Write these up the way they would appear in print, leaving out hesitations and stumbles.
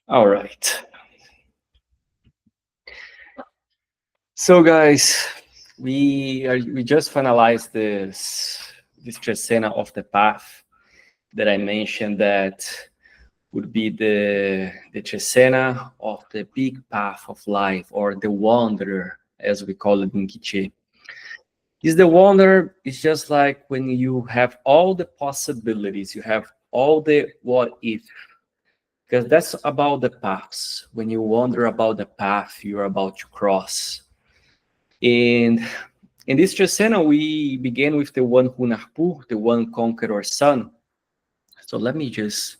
All right. So, guys, we just finalized this trecena of the path that I mentioned that would be the trecena of the big path of life, or the wanderer, as we call it in Quiche. Is the wanderer is just like when you have all the possibilities, you have all the what if, because that's about the paths. When you wonder about the path you're about to cross. And in this Trecena, we began with the one Hunahpu, the one conqueror son. So let me just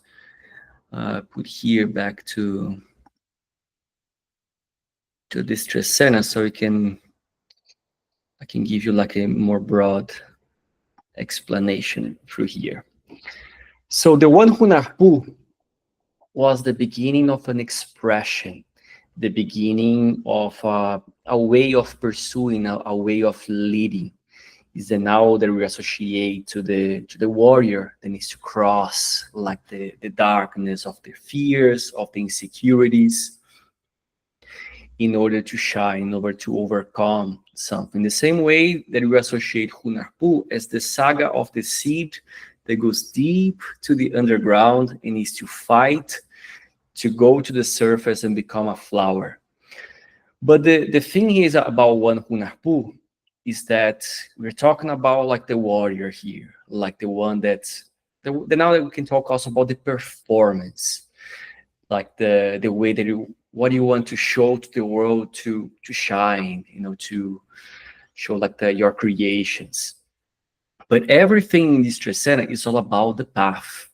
put here back to this Trecena so I can give you like a more broad explanation through here. So the one Hunahpu was the beginning of an expression, the beginning of a way of pursuing, a way of leading. Is the now that we associate to the warrior that needs to cross like the darkness of the fears, of the insecurities, in order to shine, in order to overcome something. The same way that we associate Hunarpu as the saga of the seed that goes deep to the underground and needs to fight to go to the surface and become a flower. But the thing is about one Hunarpu is that we're talking about like the warrior here, like the one that's the now that we can talk also about the performance, like the way that you what you want to show to the world to shine, to show like your creations. But everything in this Trecena is all about the path.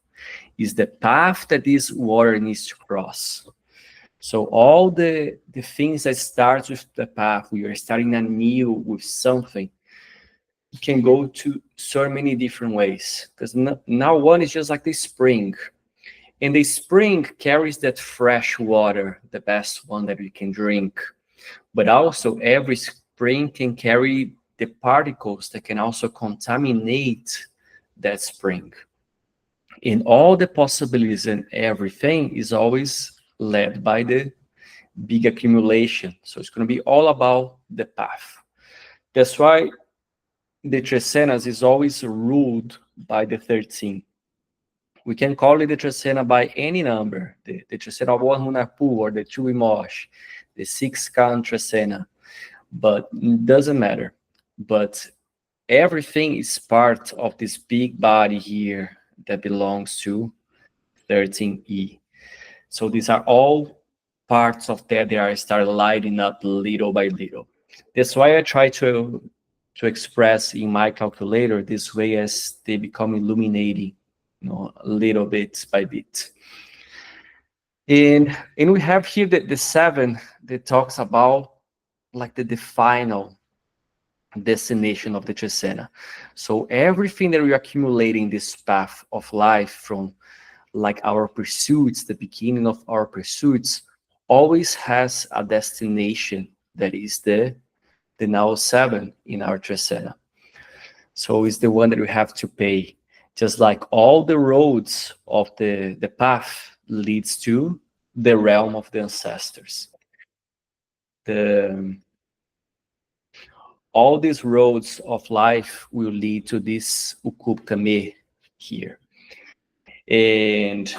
Is the path that this warrior needs to cross. So all the things that starts with the path, we are starting anew with something, it can go to so many different ways. Because now one is just like the spring. And the spring carries that fresh water, the best one that we can drink. But also every spring can carry the particles that can also contaminate that spring. And all the possibilities and everything is always led by the big accumulation. So it's going to be all about the path. That's why the Trecenas is always ruled by the 13. We can call it the Trecena by any number, the Trecena of one Hunapu or the two Imosh, the 13KAN Trecena, but it doesn't matter. But everything is part of this big body here that belongs to 13E. So these are all parts of that they are start lighting up little by little. That's why I try to express in my calculator this way as they become illuminating, a little bit by bit. And we have here the seven that talks about like the final destination of the Trecena. So everything that we accumulate in this path of life, from like our pursuits, the beginning of our pursuits, always has a destination that is the now seven in our Trecena. So it's the one that we have to pay. Just like all the roads of the path leads to the realm of the ancestors. The all these roads of life will lead to this Ukub Kame here. And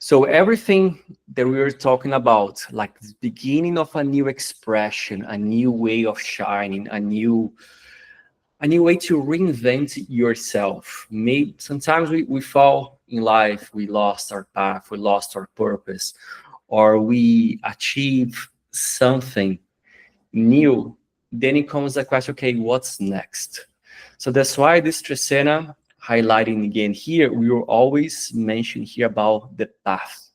so everything that we were talking about, like the beginning of a new expression, a new way of shining, a new way to reinvent yourself. Maybe sometimes we fall in life, we lost our path, we lost our purpose, or we achieve something new. Then it comes the question, okay, what's next? So that's why this Trecena, highlighting again here, we will always mention here about the path,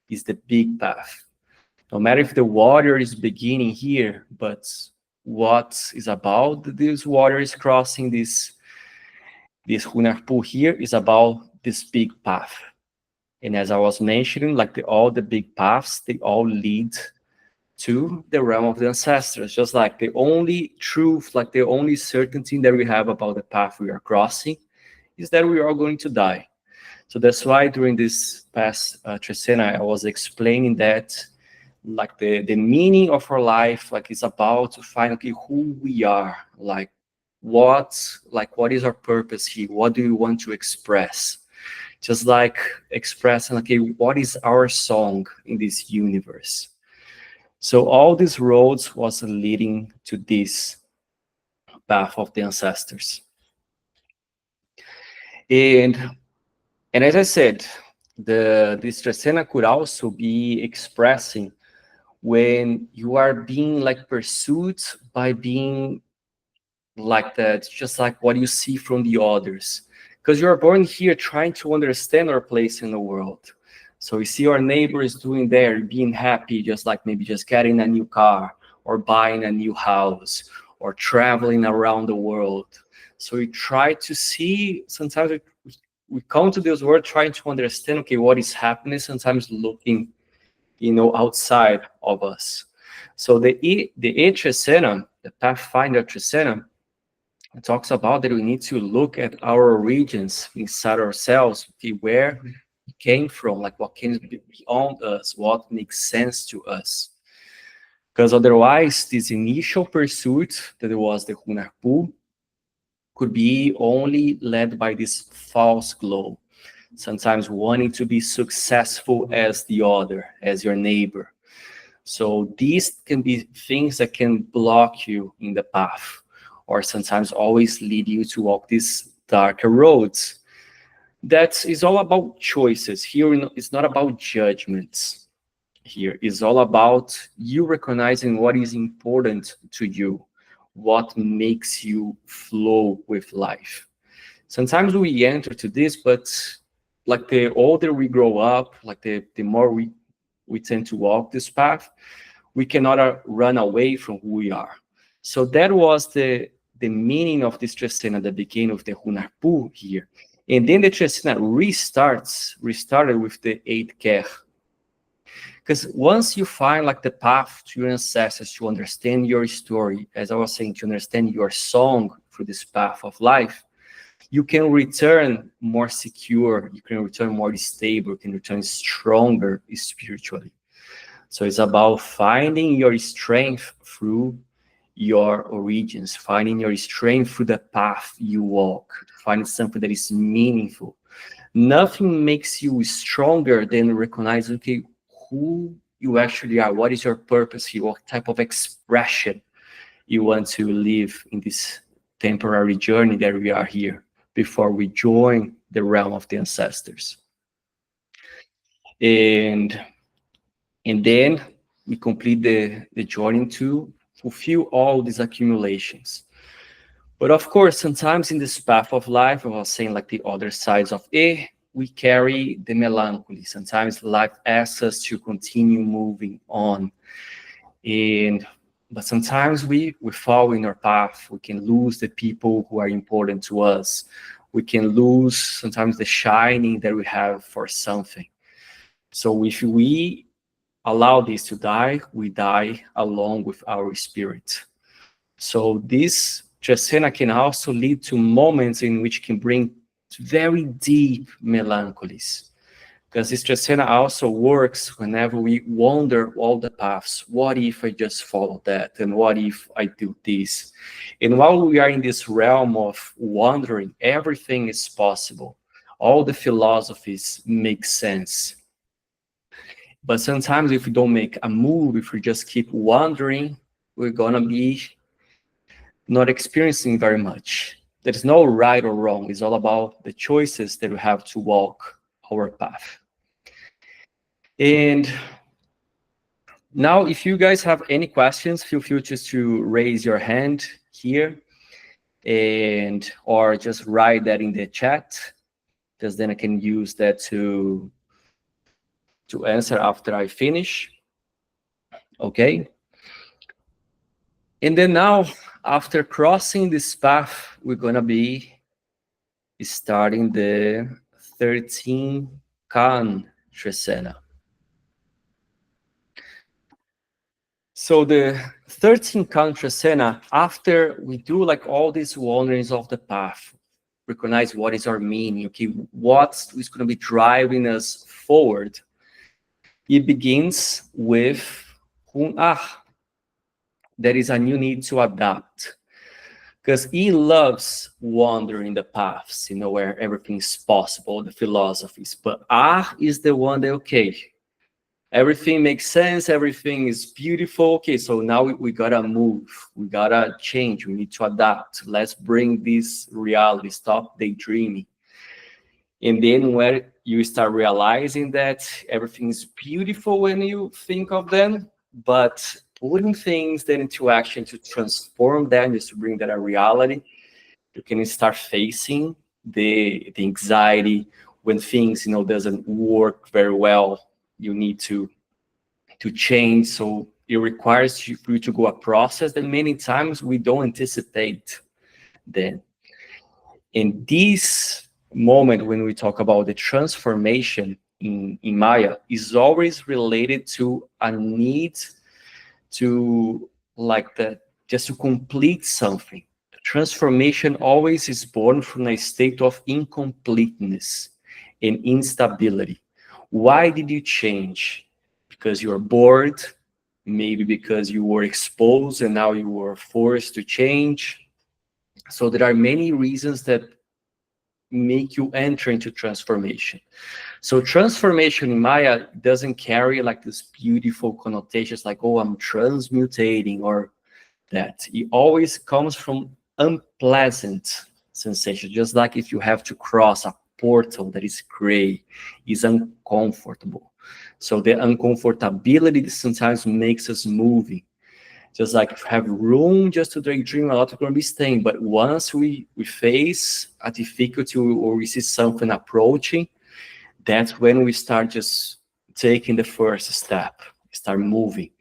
is the big path. No matter if the water is beginning here, but what is about this water is crossing this Hunarpu here is about this big path. And as I was mentioning, like all the big paths, they all lead to the realm of the ancestors. Just like the only truth, like the only certainty that we have about the path we are crossing is that we are going to die. So that's why during this past Trecena, I was explaining that like the meaning of our life, like is about to find, okay, who we are, like what is our purpose here? What do we want to express? Just like expressing, okay, what is our song in this universe? So all these roads was leading to this path of the ancestors. And as I said, this Trecena could also be expressing when you are being like pursued by being like that, just like what you see from the others. Because you are born here trying to understand our place in the world. So you see our neighbors doing there, being happy, just like maybe just getting a new car or buying a new house or traveling around the world. So we try to see, sometimes we come to this world trying to understand, okay, what is happening, sometimes looking, outside of us. So the Trecena, the Pathfinder Trecena, it talks about that we need to look at our origins inside ourselves, okay, where we came from, like what came beyond us, what makes sense to us. Because otherwise, this initial pursuit that was the Hunarpu could be only led by this false glow, sometimes wanting to be successful as the other, as your neighbor. So these can be things that can block you in the path, or sometimes always lead you to walk these darker roads. That is all about choices. Here, it's not about judgments. Here is all about you recognizing what is important to you, what makes you flow with life. Sometimes we enter to this, but like the older we grow up, like the more we tend to walk this path, we cannot run away from who we are. So that was the meaning of this Trecena, the beginning of the Hunarpu here. And then the Trecena restarted with the 8 because once you find like the path to your ancestors, to understand your story, as I was saying, to understand your song through this path of life, you can return more secure, you can return more stable, you can return stronger spiritually. So it's about finding your strength through your origins, finding your strength through the path you walk, finding something that is meaningful. Nothing makes you stronger than recognizing, okay, who you actually are, what is your purpose here, what type of expression you want to live in this temporary journey that we are here before we join the realm of the ancestors. And then we complete the journey to fulfill all these accumulations. But of course, sometimes in this path of life, I was saying like the other sides of it, we carry the melancholy. Sometimes life asks us to continue moving on. But sometimes we fall in our path. We can lose the people who are important to us. We can lose sometimes the shining that we have for something. So if we allow this to die, we die along with our spirit. So this Trecena can also lead to moments in which can bring very deep melancholies. Because this Trecena also works whenever we wander all the paths. What if I just follow that? And what if I do this? And while we are in this realm of wandering, everything is possible. All the philosophies make sense. But sometimes if we don't make a move, if we just keep wandering, we're gonna be not experiencing very much. There is no right or wrong. It's all about the choices that we have to walk our path. And now, if you guys have any questions, feel free just to raise your hand here or just write that in the chat, because then I can use that to answer after I finish. Okay. And then now, after crossing this path, we're gonna be starting the 13KAN Trecena. So the 13KAN Trecena, after we do like all these wanderings of the path, recognize what is our meaning, okay, what is going to be driving us forward, it begins with there is a new need to adapt. Because he loves wandering the paths, you know, where everything's possible, the philosophies. But is the one that, okay, everything makes sense, everything is beautiful. Okay, so now we gotta move, we gotta change, we need to adapt. Let's bring this reality, stop daydreaming. And then when you start realizing that everything is beautiful when you think of them, but putting things then into action to transform them, just to bring that a reality, you can start facing the anxiety when things, you know, doesn't work very well. You need to change. So it requires you, for you to go a process that many times we don't anticipate then. In this moment, when we talk about the transformation in Maya, is always related to a need to, like, that, just to complete something. Transformation always is born from a state of incompleteness and instability. Why did you change? Because you're bored, maybe because you were exposed and now you were forced to change. So there are many reasons that make you enter into transformation. So transformation in Maya doesn't carry like this beautiful connotations like, oh, I'm transmutating, or that. It always comes from unpleasant sensation, just like if you have to cross a portal that is gray, is uncomfortable. So the uncomfortability sometimes makes us moving. Just like if you have room just to daydream, a lot of going to be staying. But once we face a difficulty or we see something approaching, that's when we start just taking the first step, start moving.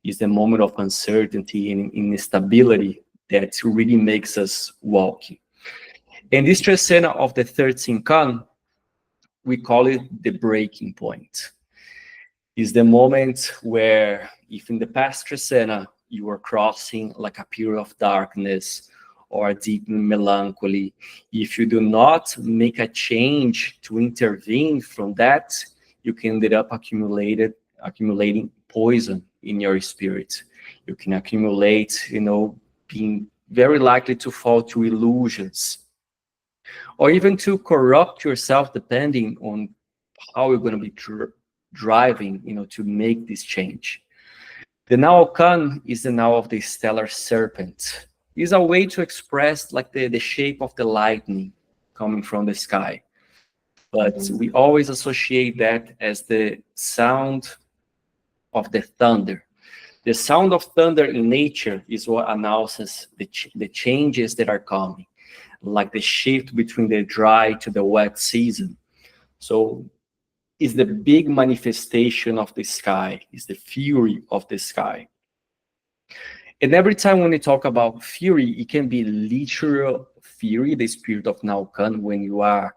Is the moment of uncertainty and instability that really makes us walking. And this Trecena of the 13KAN, we call it the breaking point. Is the moment where, if in the past Trecena, you are crossing like a period of darkness or deep melancholy, if you do not make a change to intervene from that, you can end up accumulating poison in your spirit. You can accumulate, you know, being very likely to fall to illusions, or even to corrupt yourself, depending on how you're going to be driving, you know, to make this change. The NAWAL is the now of the stellar serpent. It's a way to express like the shape of the lightning coming from the sky. But we always associate that as the sound of the thunder. The sound of thunder in nature is what announces the changes that are coming, like the shift between the dry to the wet season. So it's the big manifestation of the sky, it's the fury of the sky. And every time when we talk about fury, it can be literal fury, the spirit of NAWAL, when you are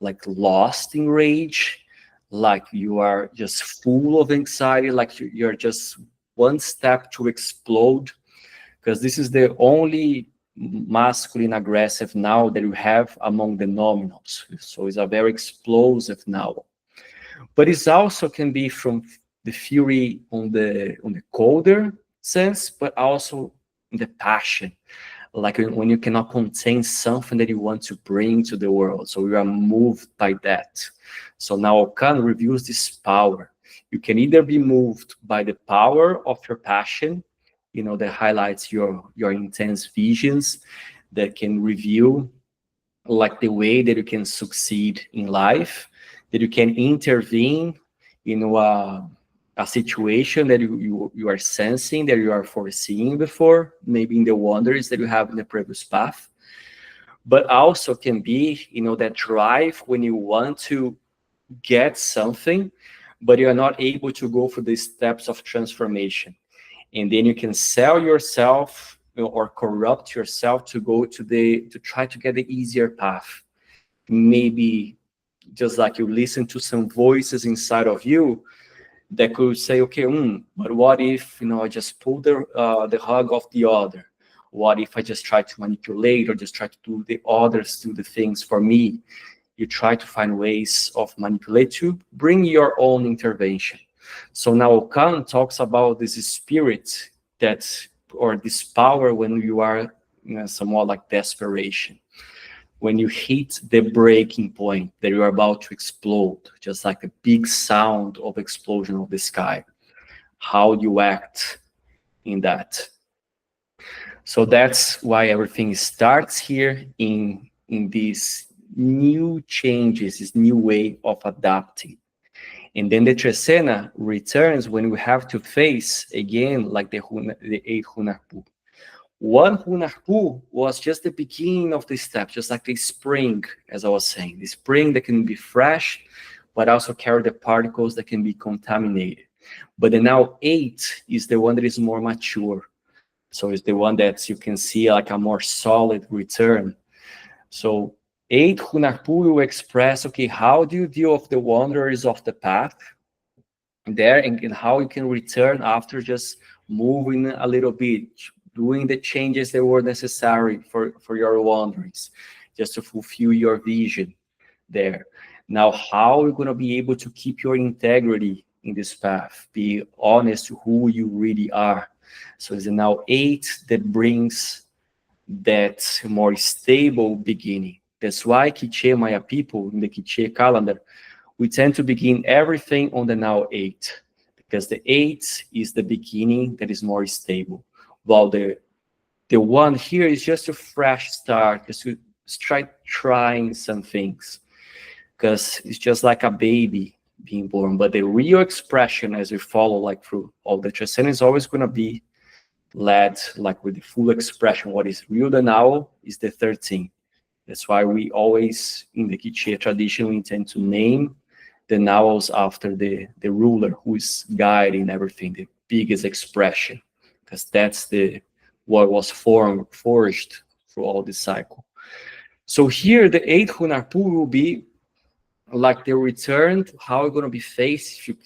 like lost in rage, like you are just full of anxiety, like you're just one step to explode, because this is the only masculine aggressive now that you have among the nominals. So it's a very explosive now. But it also can be from the fury on the colder sense, but also in the passion, like when you cannot contain something that you want to bring to the world. So you are moved by that. So now NAWAL reveals this power. You can either be moved by the power of your passion, you know, that highlights your intense visions, that can reveal like the way that you can succeed in life, that you can intervene in a situation that you are sensing, that you are foreseeing before, maybe in the wonders that you have in the previous path. But also can be, you know, that drive when you want to get something, but you are not able to go through the steps of transformation. And then you can sell yourself, you know, or corrupt yourself to go to try to get the easier path. Maybe just like you listen to some voices inside of you that could say, okay, but what if, you know, I just pull the hug of the other? What if I just try to manipulate or just try to do the others do the things for me? You try to find ways of manipulate to bring your own intervention. So now Khan talks about this spirit that, or this power when you are, you know, somewhat like desperation. When you hit the breaking point that you are about to explode, just like a big sound of explosion of the sky, how you act in that. So that's why everything starts here in these new changes, this new way of adapting. And then the Trecena returns when we have to face again like the 8 Hunahpu. One Hunahpu was just the beginning of the step, just like the spring, as I was saying, the spring that can be fresh, but also carry the particles that can be contaminated. But the now 8 is the one that is more mature. So it's the one that you can see like a more solid return. So 8 Hunahpu will express, okay, how do you deal with the wanderers of the path there, and how you can return after just moving a little bit, doing the changes that were necessary for your wanderings, just to fulfill your vision there. Now, how are you going to be able to keep your integrity in this path? Be honest to who you really are. So it's now 8 that brings that more stable beginning. That's why Quiche Maya people in the Quiche calendar, we tend to begin everything on the now 8, because the 8 is the beginning that is more stable. While the 1 here is just a fresh start, just to start trying some things, because it's just like a baby being born. But the real expression as we follow like through all the Trecena is always going to be led like with the full expression. What is real the now is the 13. That's why we always, in the Quiche tradition, we intend to name the NAWALs after the ruler who is guiding everything, the biggest expression, because that's what was forged through all this cycle. So here the 8 Hunahpu will be like the return to how you're going to be faced if you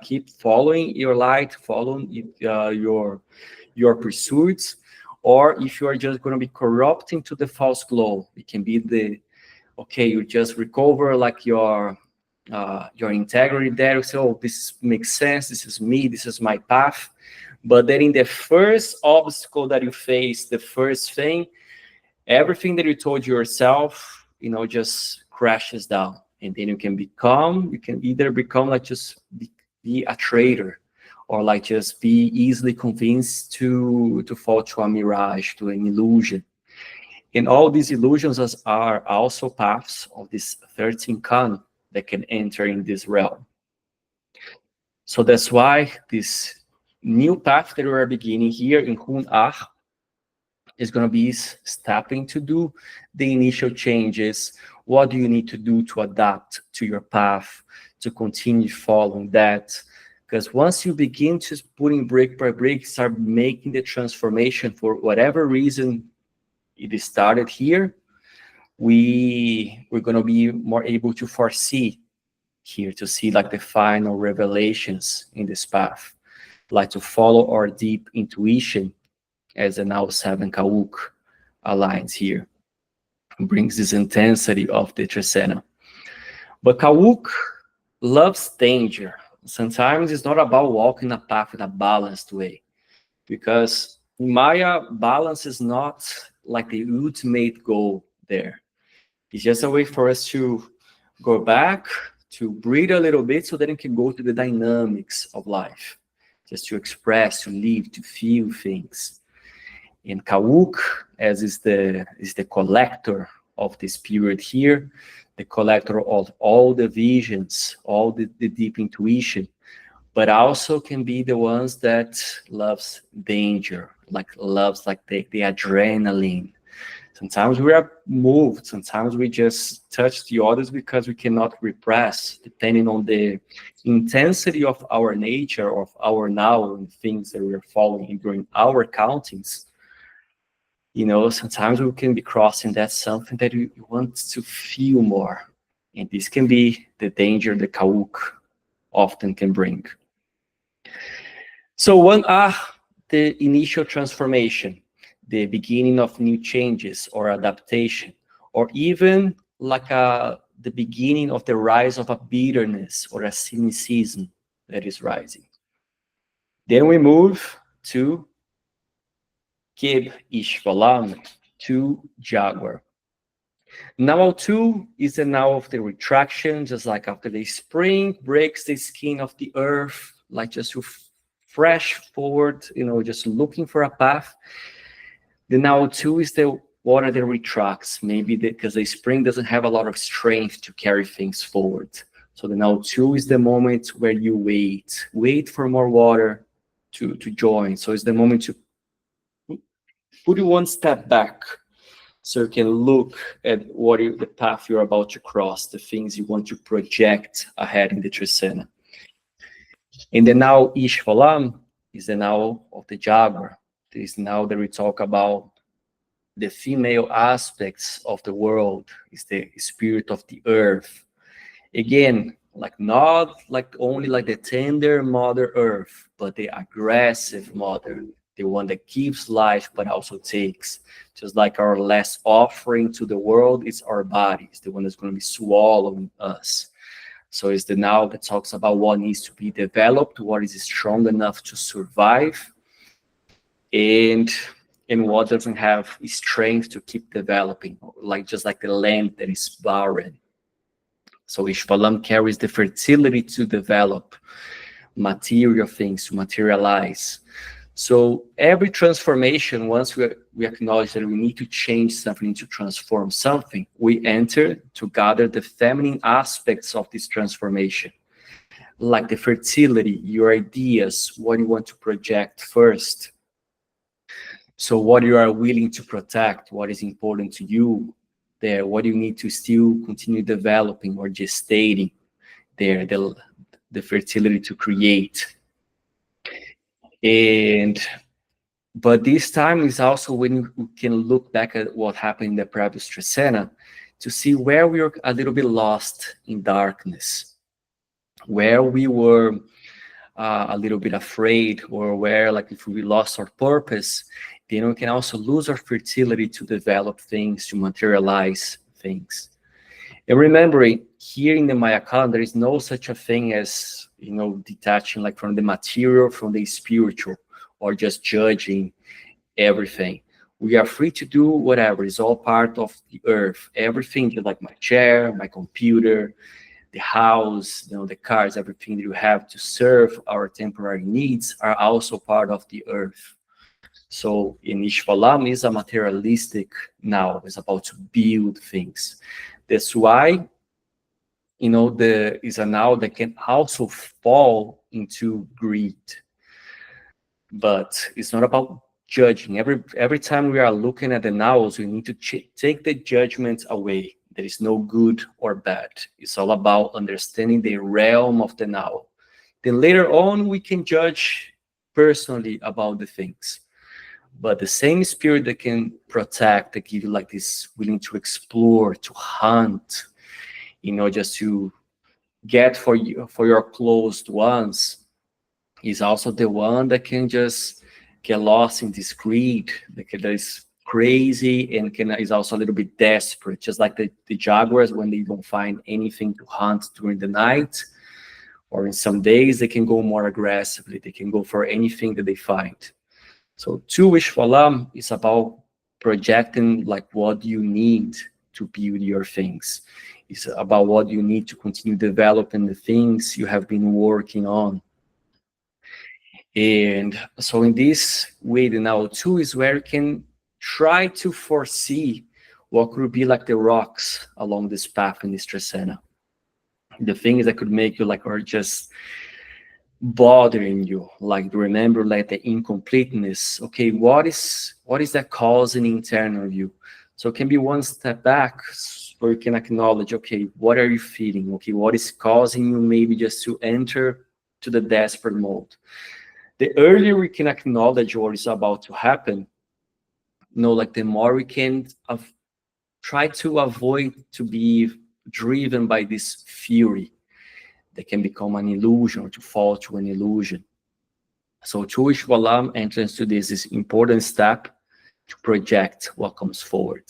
keep following your light, following your pursuits, or if you are just going to be corrupting to the false glow. It can be okay, you just recover like your integrity there. So this makes sense, this is me, this is my path. But then in the first obstacle that you face, the first thing, everything that you told yourself, just crashes down. And then you can either become like just be a traitor, or like just be easily convinced to fall to a mirage, to an illusion. And all these illusions are also paths of this 13KAN that can enter in this realm. So that's why this new path that we are beginning here in Hun-Ah is going to be stepping to do the initial changes. What do you need to do to adapt to your path, to continue following that? Because once you begin to putting brick by brick, start making the transformation for whatever reason it started here, we're going to be more able to foresee here, to see like the final revelations in this path, like to follow our deep intuition, as the now 7 Kauk aligns here, brings this intensity of the Trecena. But Kauk loves danger. Sometimes it's not about walking a path in a balanced way, because in Maya, balance is not like the ultimate goal there. It's just a way for us to go back, to breathe a little bit, so that it can go to the dynamics of life, just to express, to live, to feel things. And Kauk, as is the collector of this period here, the collector of all the visions, all the deep intuition, but also can be the ones that loves danger, loves like the adrenaline. Sometimes we are moved, sometimes we just touch the others because we cannot repress, depending on the intensity of our nature, of our now, and things that we are following during our countings. Sometimes we can be crossing that something that we want to feel more. And this can be the danger that Kauk often can bring. So the initial transformation. the beginning of new changes or adaptation, or even like the beginning of the rise of a bitterness or a cynicism that is rising. Then we move to Kib Ishvalam, to Jaguar. Now 2 is the now of the retraction, just like after the spring breaks the skin of the earth, like just to fresh forward, just looking for a path. The now 2 is the water that retracts, maybe because the spring doesn't have a lot of strength to carry things forward. So the now 2 is the moment where you wait for more water to join. So it's the moment to put you one step back, so you can look at the path you're about to cross, the things you want to project ahead in the Trecena. And the now Ishvalam is the now of the Jaguar. This is now that we talk about the female aspects of the world, is the spirit of the earth. Again, like not like only like the tender Mother Earth, but the aggressive mother, the one that gives life but also takes. Just like our last offering to the world is our bodies, the one that's going to be swallowing us. So it's the now that talks about what needs to be developed, what is strong enough to survive, and what doesn't have strength to keep developing, just like the land that is barren. So Ishvalam carries the fertility to develop material things, to materialize. So every transformation, once we acknowledge that we need to change something, to transform something, we enter to gather the feminine aspects of this transformation, like the fertility, your ideas, what you want to project first. So what you are willing to protect, what is important to you there, what you need to still continue developing or gestating there, the fertility to create. But this time is also when we can look back at what happened in the previous Trecena to see where we were a little bit lost in darkness, where we were a little bit afraid, or where like if we lost our purpose, then we can also lose our fertility to develop things, to materialize things. And remembering, here in the Maya calendar, there is no such a thing as, detaching like from the material, from the spiritual, or just judging everything. We are free to do whatever. It's all part of the earth. Everything, just like my chair, my computer, the house, the cars, everything that you have to serve our temporary needs are also part of the earth. So in Ishvalam is a materialistic now. It's about to build things. That's why, is a now that can also fall into greed. But it's not about judging. Every time we are looking at the nows, we need to take the judgment away. There is no good or bad. It's all about understanding the realm of the now. Then later on, we can judge personally about the things. But the same spirit that can protect, that give you like this willing to explore, to hunt, just to get for your closed ones, is also the one that can just get lost in this greed, that is crazy and is also a little bit desperate, just like the jaguars when they don't find anything to hunt during the night, or in some days they can go more aggressively, they can go for anything that they find. So 2 Ishvalam is about projecting like what you need to build your things. It's about what you need to continue developing the things you have been working on. And so in this way, the now 2 is where you can try to foresee what could be like the rocks along this path in this Trecena. The things that could make you like, or just bothering you, like remember like the incompleteness. Okay, what is that causing internal you? So it can be one step back where you can acknowledge, okay, what are you feeling? Okay, what is causing you maybe just to enter to the desperate mode? The earlier we can acknowledge what is about to happen, like the more we can try to avoid to be driven by this fury that can become an illusion, or to fall to an illusion. So 2 Ishvalam entrance to this is important step to project what comes forward.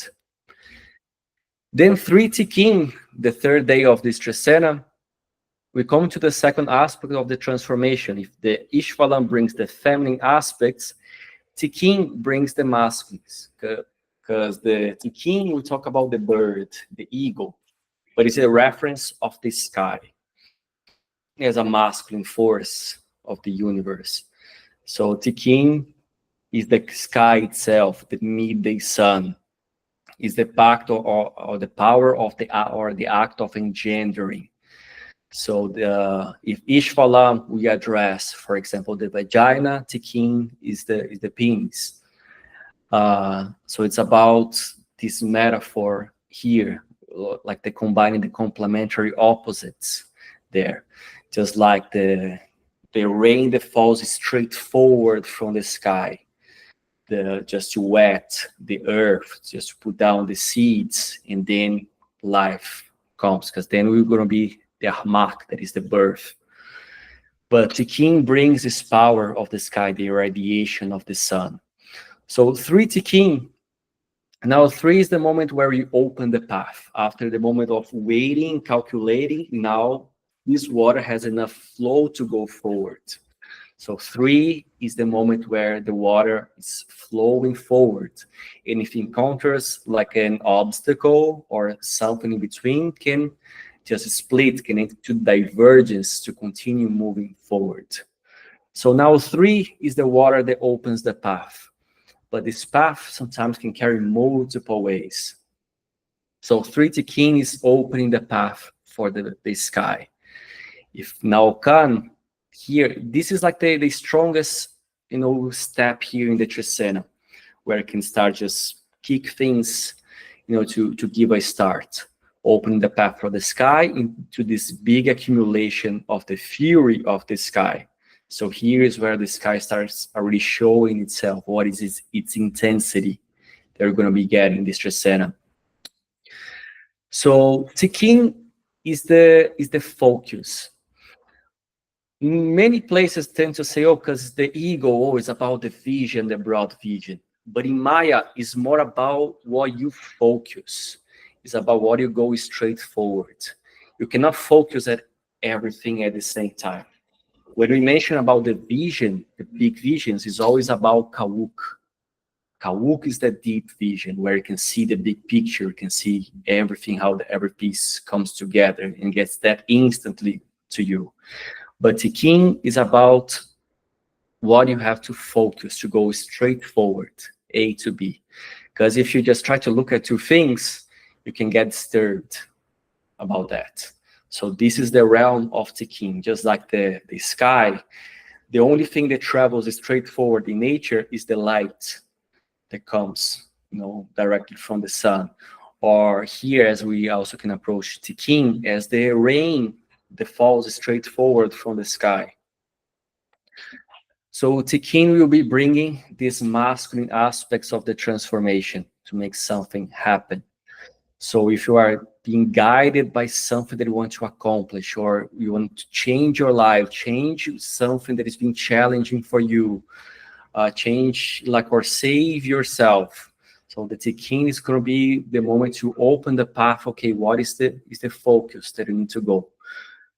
Then 13KAN, the third day of this Trecena, we come to the second aspect of the transformation. If the Ishvalan brings the feminine aspects, 13KAN brings the masculines. Because the 13KAN, we talk about the bird, the eagle, but it's a reference of the sky as a masculine force of the universe. So 13KAN is the sky itself, the midday sun, is the pact or the power of the act of engendering. So if Ishvala we address, for example, the vagina, 13KAN is the penis. So it's about this metaphor here, like the combining the complementary opposites there, just like the rain that falls straight forward from the sky, just to wet the earth, just to put down the seeds, and then life comes, because then we're going to be the Ahmak, that is the birth. But 13KAN brings this power of the sky, the irradiation of the sun. So 13KAN, now 3 is the moment where you open the path. After the moment of waiting, calculating, now this water has enough flow to go forward. So 3 is the moment where the water is flowing forward. And if it encounters like an obstacle or something in between, can just split, can enter to divergence to continue moving forward. So now 3 is the water that opens the path. But this path sometimes can carry multiple ways. So 13KAN is opening the path for the sky. If NAWAL here, this is like the strongest, step here in the Trecena, where it can start just kick things, to give a start, opening the path for the sky into this big accumulation of the fury of the sky. So here is where the sky starts already showing itself. What is its intensity that we're going to be getting this Trecena. So 13KAN is the focus. Many places tend to say, because the ego is about the vision, the broad vision. But in Maya, it's more about what you focus. It's about what you go straight forward. You cannot focus at everything at the same time. When we mention about the vision, the big visions, is always about Kawuk. Kawuk is the deep vision where you can see the big picture, you can see everything, how every piece comes together and gets that instantly to you. But 13KAN is about what you have to focus to go straight forward, A to B. Because if you just try to look at two things, you can get disturbed about that. So this is the realm of 13KAN, just like the sky. The only thing that travels straight forward in nature is the light that comes, directly from the sun. Or here, as we also can approach 13KAN, as the rain that falls straight forward from the sky. So 13KAN will be bringing these masculine aspects of the transformation to make something happen. So if you are being guided by something that you want to accomplish, or you want to change your life, change something that is being challenging for you, change or save yourself. So the 13KAN is going to be the moment to open the path. Okay, what is the focus that you need to go?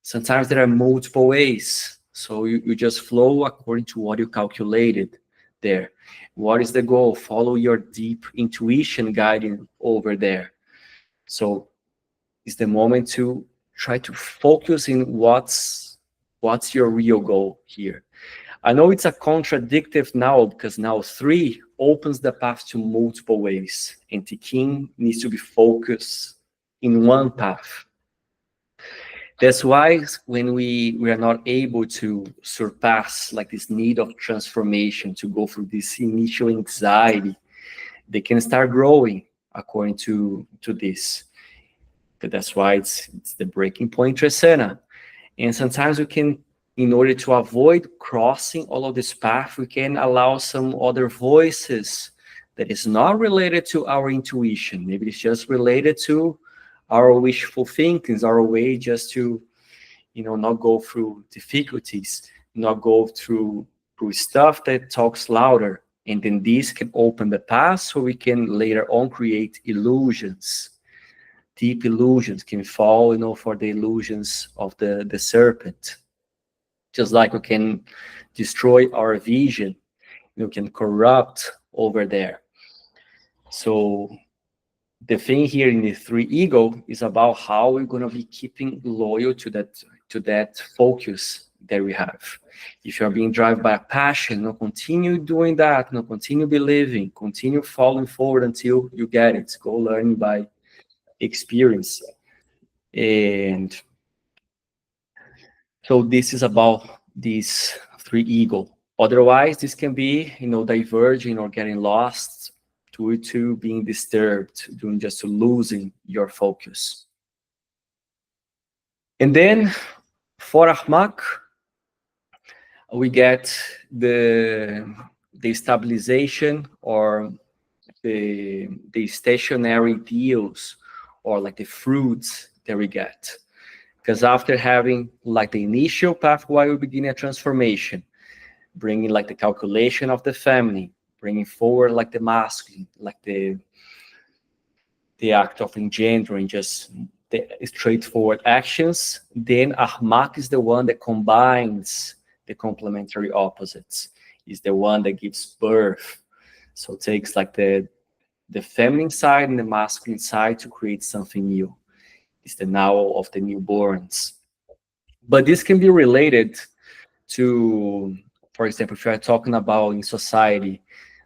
Sometimes there are multiple ways. So you just flow according to what you calculated there. What is the goal? Follow your deep intuition guiding over there. So it's the moment to try to focus in what's your real goal here. I know it's a contradictive now, because now 3 opens the path to multiple ways, and 13KAN needs to be focused in one path. That's why when we are not able to surpass this need of transformation, to go through this initial anxiety, they can start growing according to this. But that's why it's the breaking point Trecena. And sometimes we can, in order to avoid crossing all of this path, we can allow some other voices that is not related to our intuition. Maybe it's just related to our wishful thinkings, our way just to, not go through difficulties, not go through stuff that talks louder And then this can open the path so we can later on create illusions. Deep illusions can fall, for the illusions of the serpent. Just like we can destroy our vision, can corrupt over there. So the thing here in the three ego is about how we're going to be keeping loyal to that focus that we have. If you're being driven by a passion, continue doing that, continue believing, continue following forward until you get it. Go learning by experience. And so this is about these three ego. Otherwise, this can be, diverging or getting lost to being disturbed, just losing your focus. And then for Ahmak, we get the stabilization or the stationary deals or like the fruits that we get. Because after having like the initial pathway, we begin a transformation, bringing like the calculation of the family, bringing forward like the masculine, like the act of engendering, just the straightforward actions. Then Ahmak is the one that combines the complementary opposites, is the one that gives birth. So it takes like the feminine side and the masculine side to create something new. It's the NAWAL of the newborns. But this can be related to, for example, if you're talking about in society,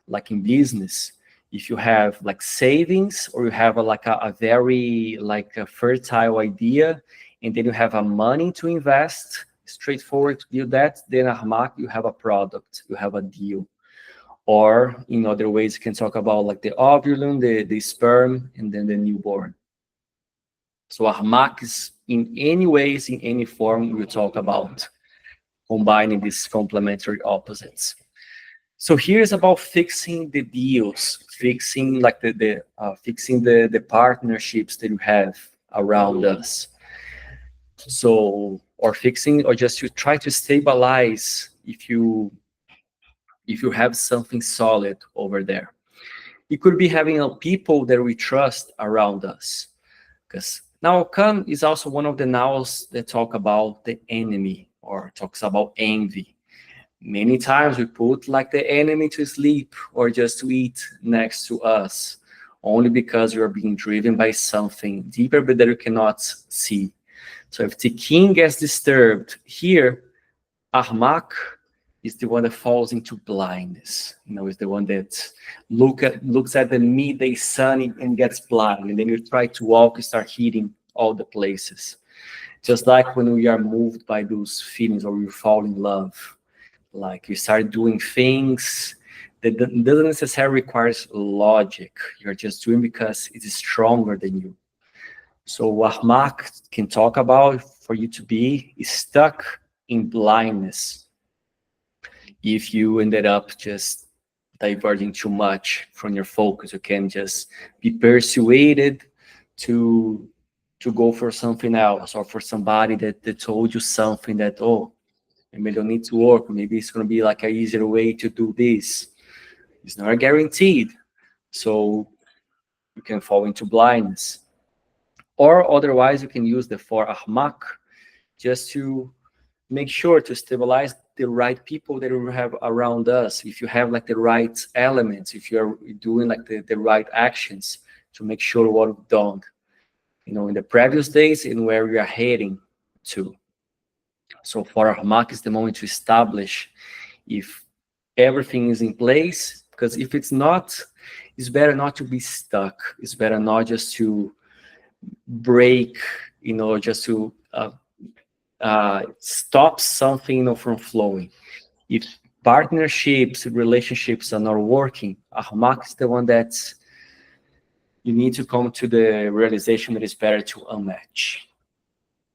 like in business, if you have like savings or you have a very like a fertile idea, and then you have a money to invest, straightforward to do that, then Ahmak, you have a product, you have a deal. Or in other ways, you can talk about like the ovulum, the sperm, and then the newborn. So Ahmak is in any ways, in any form, we talk about combining these complementary opposites. So here's about fixing the deals, fixing like fixing the partnerships that you have around us. So, or fixing, or just to try to stabilize if you have something solid over there. It could be having people that we trust around us, because NAWAL is also one of the NAWALs that talk about the enemy or talks about envy. Many times we put like the enemy to sleep or just to eat next to us, only because we are being driven by something deeper but that you cannot see. So if the king gets disturbed here, Ahmak is the one that falls into blindness. Is the one that looks at the midday sun and gets blind, and then you try to walk and start hitting all the places. Just like when we are moved by those feelings or we fall in love, like you start doing things that doesn't necessarily require logic. You're just doing because it is stronger than you. So Ahmak can talk about for you to be stuck in blindness if you ended up just diverging too much from your focus. You can just be persuaded to go for something else, or for somebody that told you something that, oh, maybe I don't need to work, maybe it's going to be like an easier way to do this. It's not guaranteed. So you can fall into blindness. Or otherwise, you can use the for Ahmak just to make sure to stabilize the right people that we have around us. If you have like the right elements, if you're doing like the right actions to make sure what we've done, in the previous days and where we are heading to. So for Ahmak is the moment to establish if everything is in place, because if it's not, it's better not to be stuck. It's better not just to break, just to stop something, from flowing. If partnerships, relationships are not working, Ahmak is the one that you need to come to the realization that it's better to unmatch.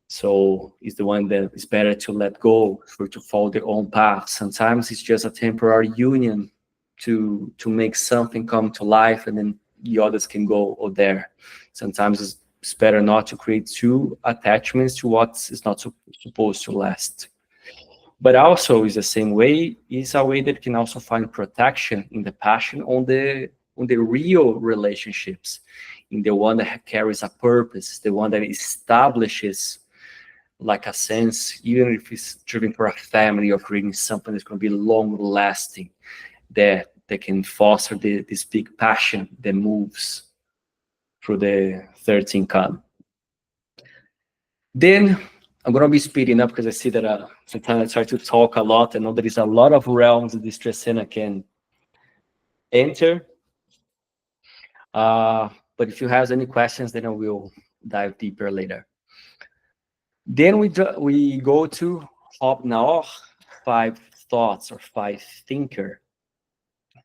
So it's the one that is better to let go, to follow their own path. Sometimes it's just a temporary union to make something come to life, and then the others can go over there. Sometimes it's better not to create two attachments to what is not supposed to last. But also is the same way, is a way that can also find protection in the passion on the real relationships, in the one that carries a purpose, the one that establishes like a sense, even if it's driven for a family, or creating something that's going to be long lasting, that can foster this big passion that moves through the 13KAN. Then I'm going to be speeding up because I see that sometimes I try to talk a lot. I know there is a lot of realms that this Trecena can enter. But if you have any questions, then I will dive deeper later. Then we go to Hob Nawal, 5 thoughts or 5 thinker.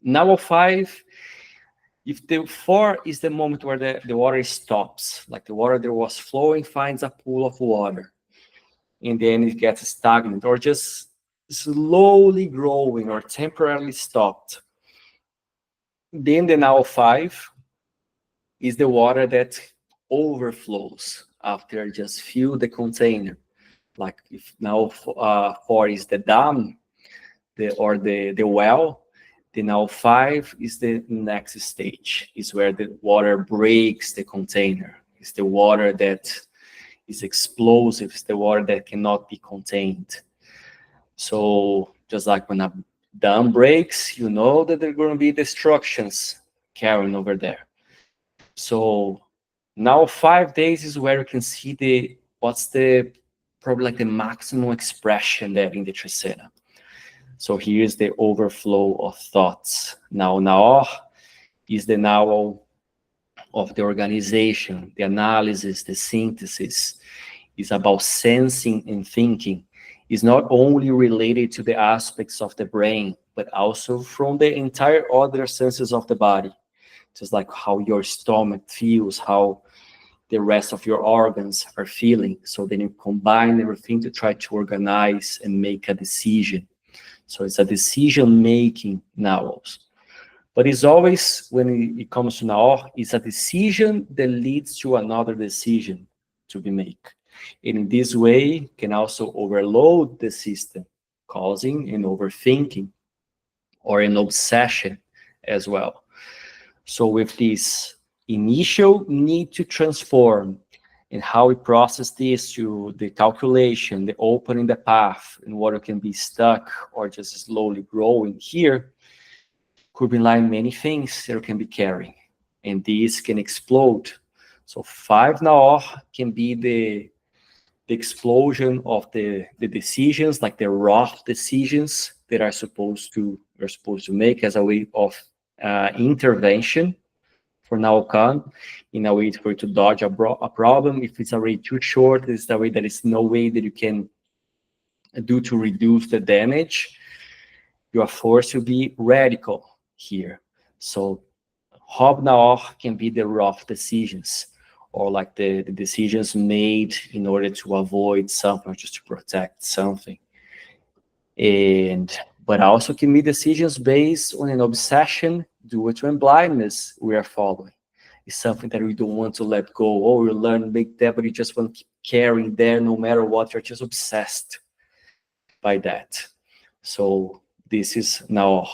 Nawal 5, if the 4 is the moment where the water stops, like the water that was flowing finds a pool of water, and then it gets stagnant or just slowly growing or temporarily stopped. Then the Nawal 5 is the water that overflows after just fill the container. Like if now 4 is the dam, or the well, then now 5 is the next stage, is where the water breaks the container. It's the water that is explosive, it's the water that cannot be contained. So just like when a dam breaks, you know that there are going to be destructions carrying over there. So now 5 days is where you can see what's probably like the maximum expression there in the Trecena. So here's the overflow of thoughts. Now Nawal is the Nawal of the organization, the analysis, the synthesis. Is about sensing and thinking. Is not only related to the aspects of the brain, but also from the entire other senses of the body. Just like how your stomach feels, how the rest of your organs are feeling. So then you combine everything to try to organize and make a decision. So it's a decision-making Nawals. But it's always, when it comes to Nawal, it's a decision that leads to another decision to be made. And in this way, can also overload the system, causing an overthinking or an obsession as well. So with this initial need to transform, and how we process this to the calculation, the opening the path, and water can be stuck or just slowly growing here, could be like many things that can be carrying, and these can explode. So 5 Nawal can be the explosion of the decisions, like the rough decisions that we're supposed to make as a way of intervention for Nawal Khan, in a way for you to dodge a problem. If it's already too short, it's the way that is no way that you can do to reduce the damage. You are forced to be radical here. So Hob Nawal can be the rough decisions, or like the decisions made in order to avoid something or just to protect something. But also can be decisions based on an obsession due to a blindness we are following. It's something that we don't want to let go. Oh, we learn to make that, but you just want to keep carrying there no matter what. You're just obsessed by that. So this is Nawal.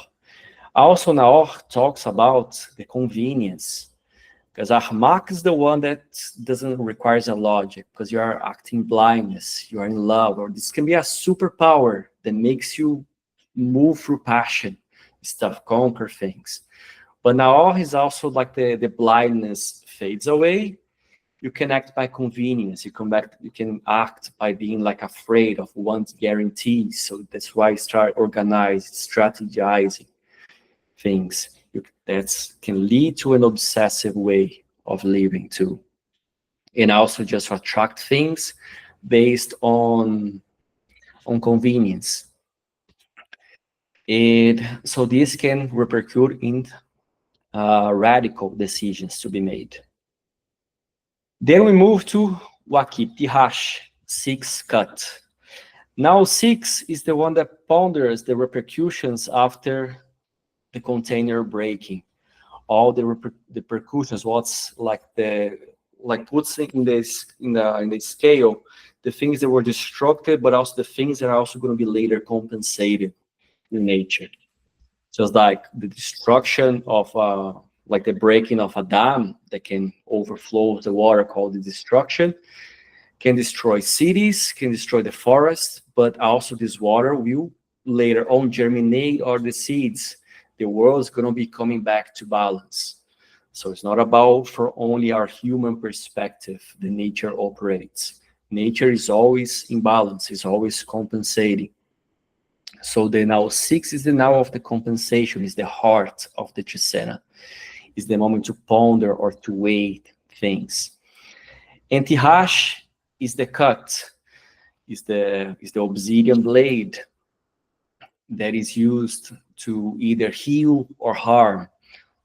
Also, Nawal talks about the convenience, because Ahmak is the one that doesn't require a logic, because you are acting blindness, you are in love, or this can be a superpower that makes you move through passion, stuff, conquer things. But Nawal is also like the blindness fades away. You can act by convenience. You can act by being like afraid of one's guarantees. So that's why I start organizing, strategizing things. That can lead to an obsessive way of living too. And also just attract things based on convenience. So this can repercute in radical decisions to be made. Then we move to Wakitihash, 6 cut. Now 6 is the one that ponders the repercussions after the container breaking. All the repercussions, what's like what's in the scale, the things that were destructed, but also the things that are also going to be later compensated in nature. Just like the destruction of, like the breaking of a dam that can overflow the water, called the destruction, can destroy cities, can destroy the forest, but also this water will later on germinate all the seeds. The world is going to be coming back to balance. So it's not about for only our human perspective, the nature operates. Nature is always in balance, is always compensating. So the now 6 is the now of the compensation, is the heart of the Trecena. Is the moment to ponder or to weigh things. And Tihash is the cut, is the obsidian blade that is used to either heal or harm.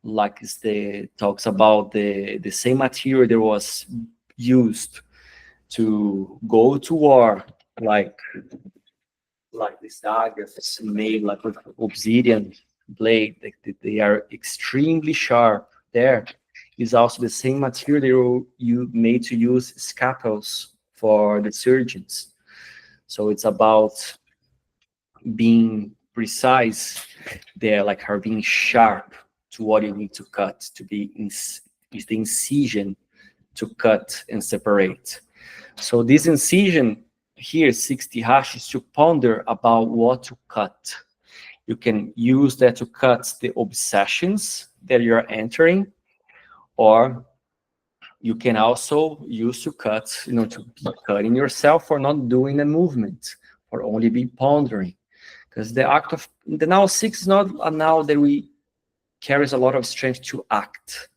Like talks about the same material that was used to go to war, like these daggers made like with obsidian blade, they are extremely sharp. There is also the same material you made to use scalpels for the surgeons. So it's about being precise there, like her being sharp to what you need to cut, to be is the incision to cut and separate. So this incision here, 60 hashes, to ponder about what to cut. You can use that to cut the obsessions that you're entering, or you can also use to cut, to be cutting yourself for not doing a movement, or only be pondering. Because the act of the now 6 is not a now that we carries a lot of strength to act,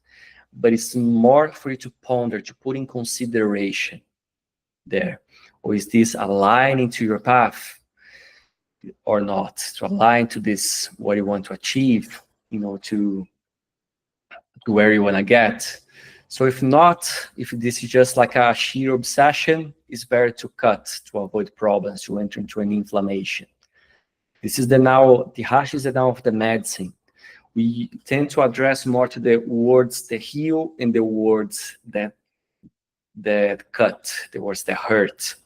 but it's more for you to ponder, to put in consideration there. Or is this aligning to your path or not? To align to this, what you want to achieve, to where you want to get. So if not, if this is just like a sheer obsession, it's better to cut to avoid problems, to enter into an inflammation. This is the hash is the now of the medicine. We tend to address more to the words that heal and the words that cut, the words that hurt.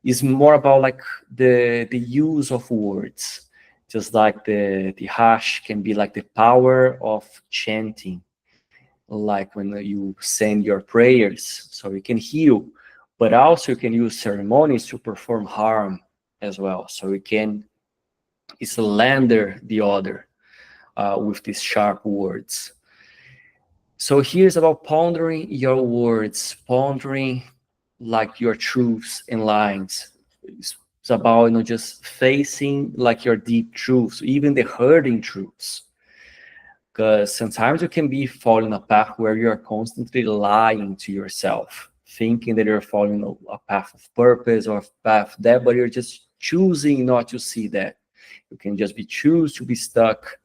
It's more about like the use of words. Just like the hash can be like the power of chanting, like when you send your prayers, so you can heal, but also you can use ceremonies to perform harm as well. So you can slander the other with these sharp words. So here's about pondering your words, pondering like your truths and lines. It's about just facing like your deep truths, even the hurting truths. Because sometimes you can be following a path where you're constantly lying to yourself, thinking that you're following a path of purpose or a path there, but you're just choosing not to see that. You can just choose to be stuck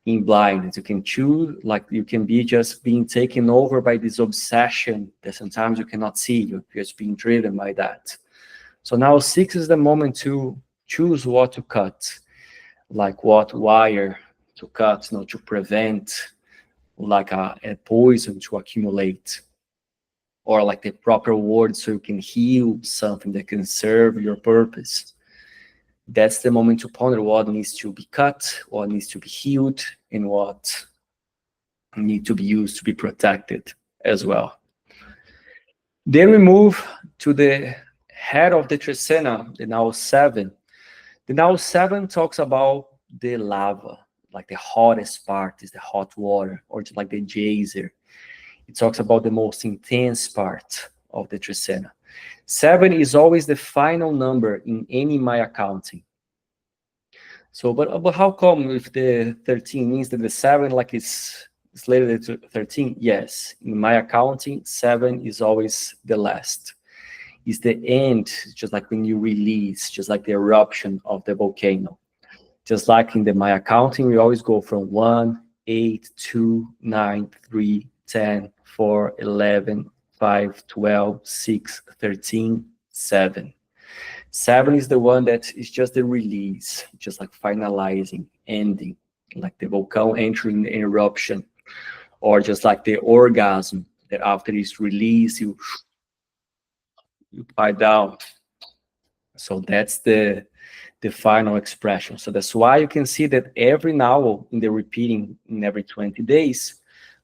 in blindness. You can choose, like you can be just being taken over by this obsession that sometimes you cannot see. You're just being driven by that. So now 6 is the moment to choose what to cut, like what wire to cut, to prevent like a poison to accumulate, or like the proper word so you can heal something that can serve your purpose. That's the moment to ponder what needs to be cut, what needs to be healed, and what needs to be used to be protected as well. Then we move to the head of the Trecena, the now 7. The now 7 talks about the lava, like the hottest part is the hot water, or just like the geyser. It talks about the most intense part of the Trecena. 7 is always the final number in any Maya counting. So, but how come if the 13 means that the 7 like is later to 13? Yes, in Maya counting, 7 is always the last. It's the end, just like when you release, just like the eruption of the volcano. Just like in the Maya counting, we always go from 1, 8, 2, 9, 3, 10, 4, 11, 5, 12, 6, 13, 7. 7 is the one that is just the release, just like finalizing, ending, like the volcano entering the eruption, or just like the orgasm that after it's released, upside down. So that's the final expression. So that's why you can see that every NAWAL in the repeating in every 20 days,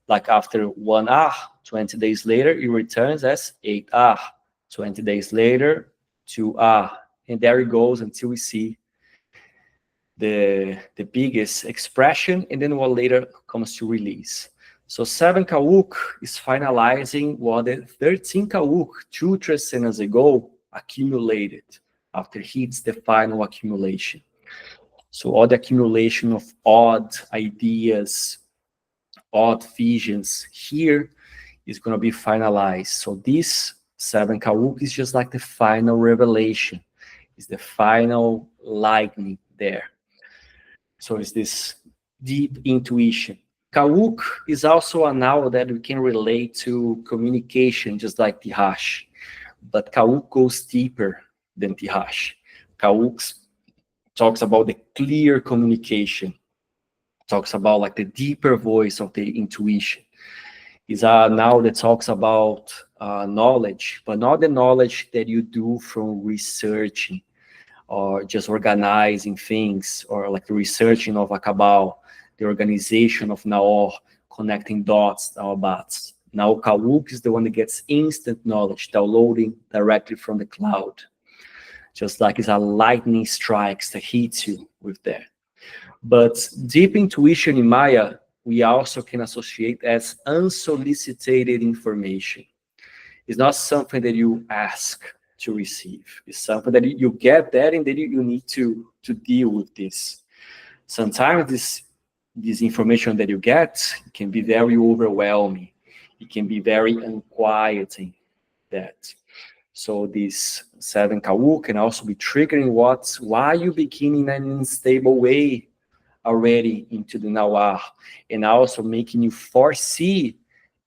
like after 1 ah, 20 days later, it returns as 8 ah. 20 days later, 2 ah. And there it goes until we see the biggest expression, and then what later comes to release. So 7 cholqij is finalizing what the 13 cholqij 2 trecenas ago accumulated after hits the final accumulation. So all the accumulation of odd ideas, odd visions here is going to be finalized. So this 7 cholqij is just like the final revelation. It's the final lightning there. So it's this deep intuition. Cholqij is also a NAWAL that we can relate to communication, just like Tihash. But Cholqij goes deeper than Tihash. Cholqij talks about the clear communication, talks about like the deeper voice of the intuition. Is a NAWAL that talks about knowledge, but not the knowledge that you do from researching or just organizing things, or like the researching of a cabal, the organization of NAWAL, connecting dots, NAWABATs. Now cholqij is the one that gets instant knowledge, downloading directly from the cloud. Just like it's a lightning strikes that hits you with that. But deep intuition in Maya, we also can associate as unsolicited information. It's not something that you ask to receive. It's something that you get that, and then you need to deal with this. Sometimes this information that you get can be very overwhelming. It can be very unquieting. That. So this 7 cholqij can also be triggering why you begin in an unstable way already into the NAWAL, and also making you foresee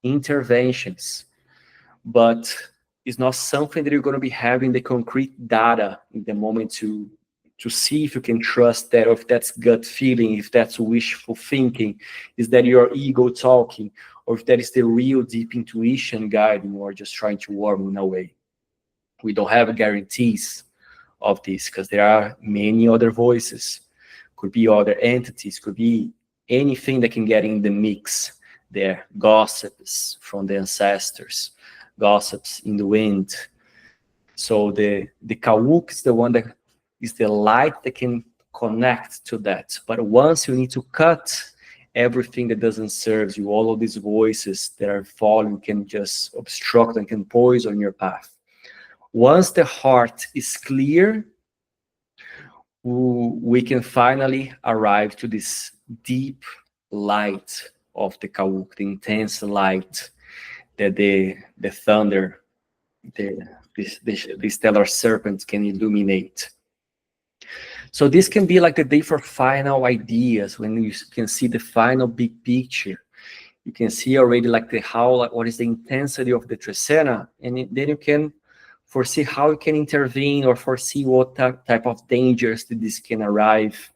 interventions. But it's not something that you're going to be having the concrete data in the moment to see if you can trust that, or if that's gut feeling, if that's wishful thinking, is that your ego talking, or if that is the real deep intuition guiding, or just trying to warm in a way. We don't have guarantees of this because there are many other voices. Could be other entities, could be anything that can get in the mix there. Gossips from the ancestors, gossips in the wind. So the cholqij is the one that is the light that can connect to that. But once you need to cut everything that doesn't serve you, all of these voices that are falling can just obstruct and can poison your path. Once the heart is clear, we can finally arrive to this deep light of the cholqij, the intense light that the thunder, the stellar serpent can illuminate. So this can be like the day for final ideas, when you can see the final big picture. You can see already like what is the intensity of the trecena, and then you can foresee how you can intervene, or foresee what type of dangers that this can arrive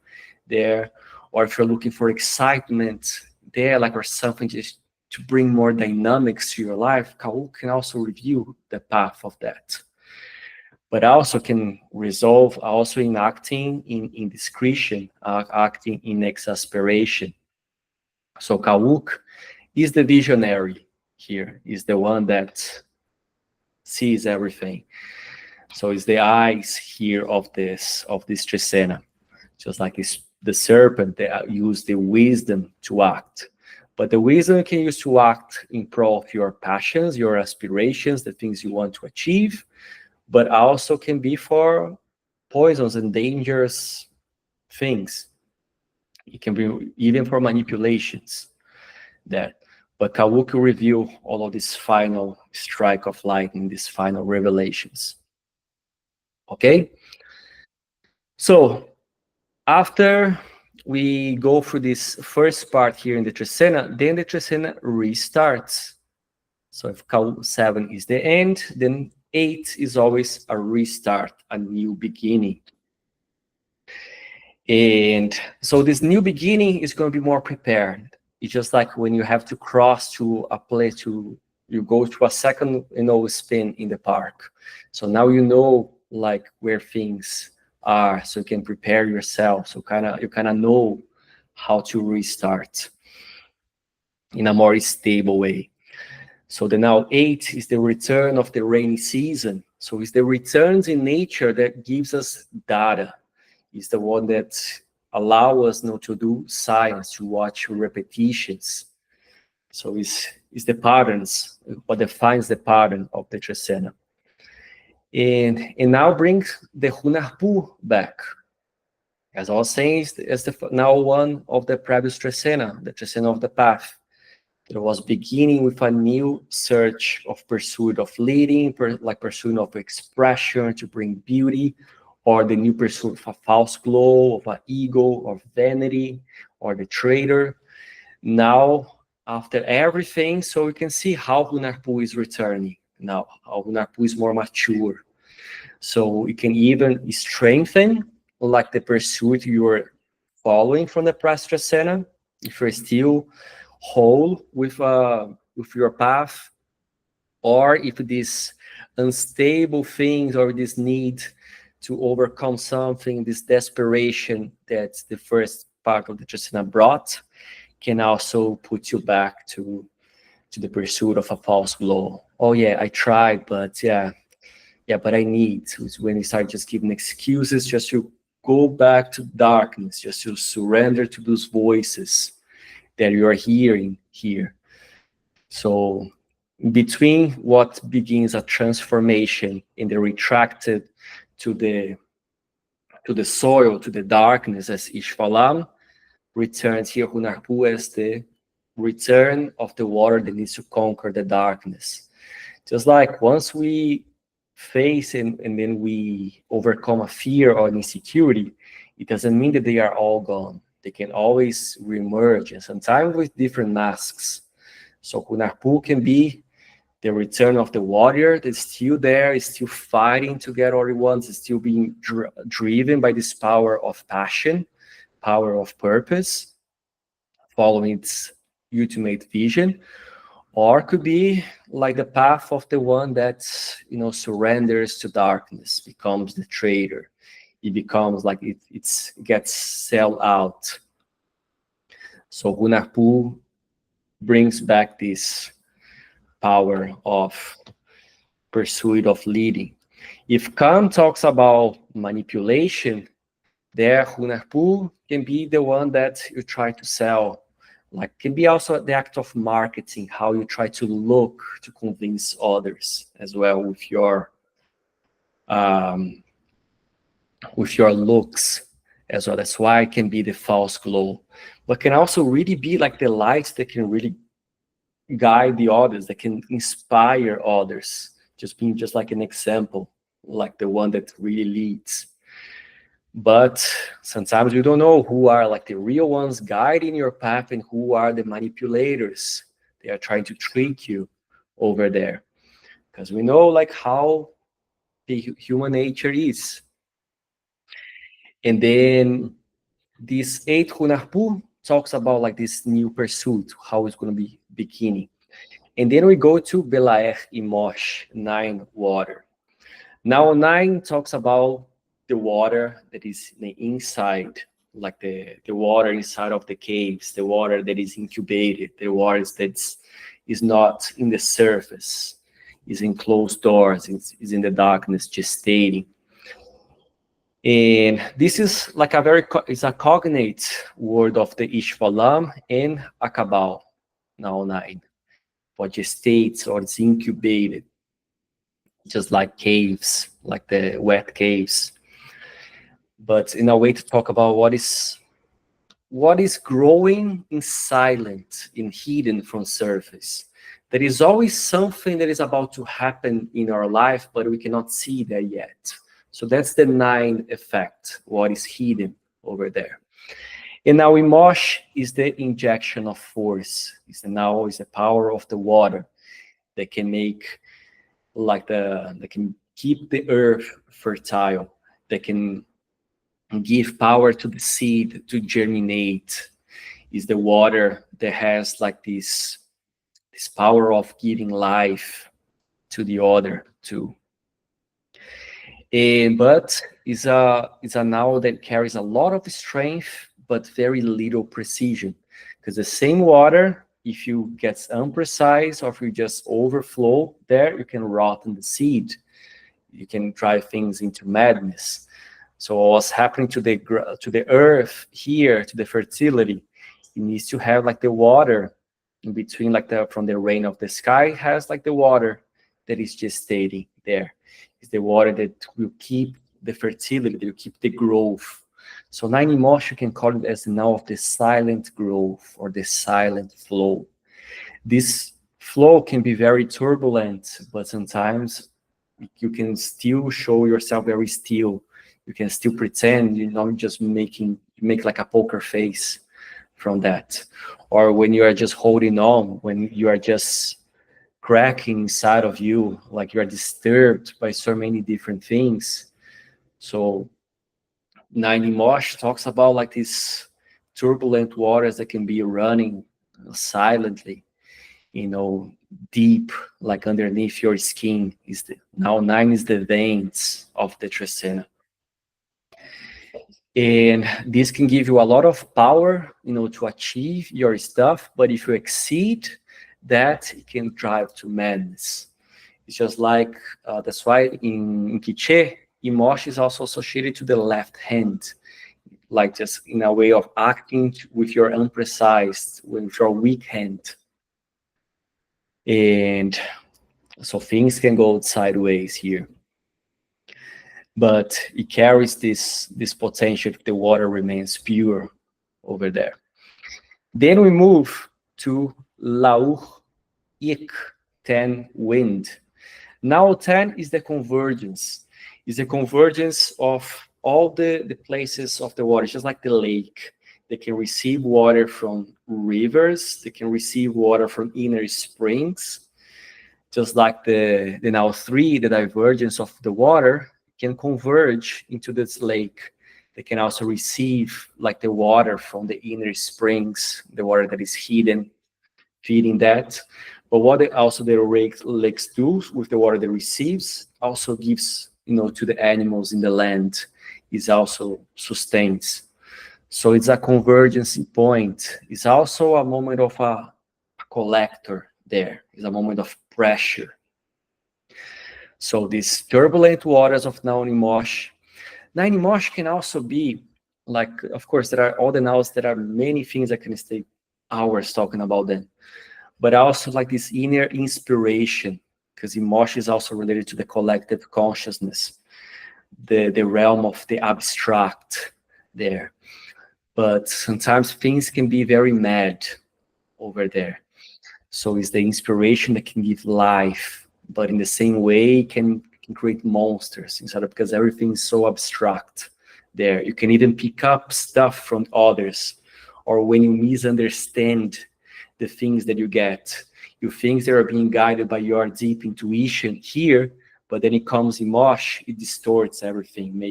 there. Or if you're looking for excitement there, like, or something just to bring more dynamics to your life, cholqij can also review the path of that. But also can resolve also in acting in discretion, acting in exasperation. So cholqij is the visionary here, is the one that sees everything. So it's the eyes here of this trecena. Just like the serpent that use the wisdom to act. But the wisdom you can use to act in pro of your passions, your aspirations, the things you want to achieve, but also can be for poisons and dangerous things. It can be even for manipulations. But cholqij will reveal all of this final strike of lightning, these final revelations. Okay? So after we go through this first part here in the trecena, then the trecena restarts. So if cholqij 7 is the end, then 8 is always a restart, a new beginning. And so this new beginning is going to be more prepared. It's just like when you have to cross to a place, to you go to a second, spin in the park. So now you know like where things are, so you can prepare yourself. So you kind of know how to restart in a more stable way. So the now 8 is the return of the rainy season. So it's the returns in nature that gives us data. It's the one that allow us to do science, to watch repetitions. So it's the patterns, what defines the pattern of the Trecena. And now brings the Hunarpu back. As I was saying, it's now one of the previous Trecena, the Trecena of the path. It was beginning with a new search of pursuit of leading, like pursuit of expression to bring beauty, or the new pursuit of a false glow, of an ego, of vanity, or the traitor. Now, after everything, so we can see how Hunarpu is returning. Now, how Hunarpu is more mature. So it can even strengthen, like the pursuit you're following from the Press Trecena, if you're still whole with your path, or if these unstable things or this need to overcome something, this desperation that the first part of the Trecena brought, can also put you back to the pursuit of a false glow. Oh yeah, I tried, but but I need. It's when you start just giving excuses just to go back to darkness, just to surrender to those voices that you are hearing here. So between what begins a transformation in the retracted to the soil, to the darkness, as Ishvalam returns here, Hunarpu, as the return of the water that needs to conquer the darkness. Just like once we face and then we overcome a fear or an insecurity, it doesn't mean that they are all gone. They can always reemerge, and sometimes with different masks. So Hunarpu can be the return of the warrior that's still there, is still fighting to get all he wants, is still being driven by this power of passion, power of purpose, following its ultimate vision. Or could be like the path of the one that surrenders to darkness, becomes the traitor. It becomes like it gets sell out. So Hunarpu brings back this power of pursuit of leading. If Khan talks about manipulation, there Hunarpu can be the one that you try to sell. Like can be also the act of marketing, how you try to look to convince others as well with your looks as well. That's why it can be the false glow, but can also really be like the lights that can really guide the others, that can inspire others, just being just like an example, like the one that really leads. But sometimes you don't know who are like the real ones guiding your path and who are the manipulators. They are trying to trick you over there, because we know like how the human nature is. And then this 8 Hunarpu talks about like this new pursuit, how it's going to be beginning. And then we go to Belaer Imosh, 9 water. Now 9 talks about the water that is the inside, like the water inside of the caves, the water that is incubated, the water that is not in the surface, is in closed doors, is in the darkness, gestating. And this is like it's a cognate word of the Ishvalam and Akabal, now 9. What gestates or is incubated, just like caves, like the wet caves. But in a way to talk about what is growing in silent, in hidden from surface. There is always something that is about to happen in our life, but we cannot see that yet. So that's the 9 effect, what is hidden over there. And now Imosh is the injection of force. Now is the power of the water that can make like that can keep the earth fertile, that can give power to the seed to germinate. Is the water that has like this this power of giving life to the other too. But it's a NAWAL that carries a lot of strength, but very little precision. Because the same water, if you get imprecise or if you just overflow there, you can rotten the seed. You can drive things into madness. So what's happening to the earth here, to the fertility, it needs to have like the water in between, like from the rain of the sky has like the water that is gestating there. It's the water that will keep the fertility, that will keep the growth. So na Imosh, you can call it as the now of the silent growth or the silent flow. This flow can be very turbulent, but sometimes you can still show yourself very still. You can still pretend you're not just make like a poker face from that. Or when you are just holding on, when you are just cracking inside of you, like you are disturbed by so many different things. So na Imosh talks about like these turbulent waters that can be running silently, deep, like underneath your skin. Now 9 is the veins of the Trecena. And this can give you a lot of power, to achieve your stuff. But if you exceed that, it can drive to madness. It's just like, that's why in Quiche, Imosh is also associated to the left hand, like just in a way of acting with your imprecise, with your weak hand. And so things can go sideways here. But it carries this potential if the water remains pure over there. Then we move to Lauch Ik, 10 wind. Now 10 is the convergence. It's the convergence of all the places of the water, just like the lake. They can receive water from rivers. They can receive water from inner springs. Just like the now 3, the divergence of the water can converge into this lake. They can also receive like the water from the inner springs, the water that is hidden, feeding that. But what the lakes do with the water they receives also gives, to the animals in the land, is also sustains. So it's a convergence point. It's also a moment of a collector there. It's a moment of pressure. So these turbulent waters of na Imosh. Na Imosh can also be like, of course, there are all the NAWALs, there are many things that can stay hours talking about them. But also like this inner inspiration, because Imosh is also related to the collective consciousness, the realm of the abstract there. But sometimes things can be very mad over there. So it's the inspiration that can give life, but in the same way can create monsters inside of, because everything is so abstract there. You can even pick up stuff from others, or when you misunderstand the things that you get, you think they are being guided by your deep intuition here, but then it comes Imosh, it distorts everything,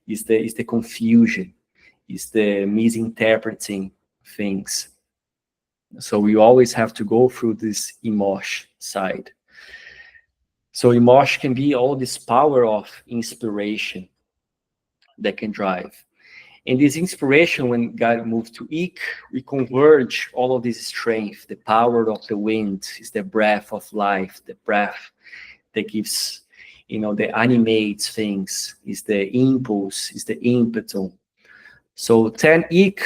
is the confusion, is the misinterpreting things. So we always have to go through this Imosh side. So Imosh can be all this power of inspiration that can drive. And this inspiration, when God moves to Ik, we converge all of this strength. The power of the wind is the breath of life, the breath that gives, that animates things, is the impulse, is the impetus. So 10 Ik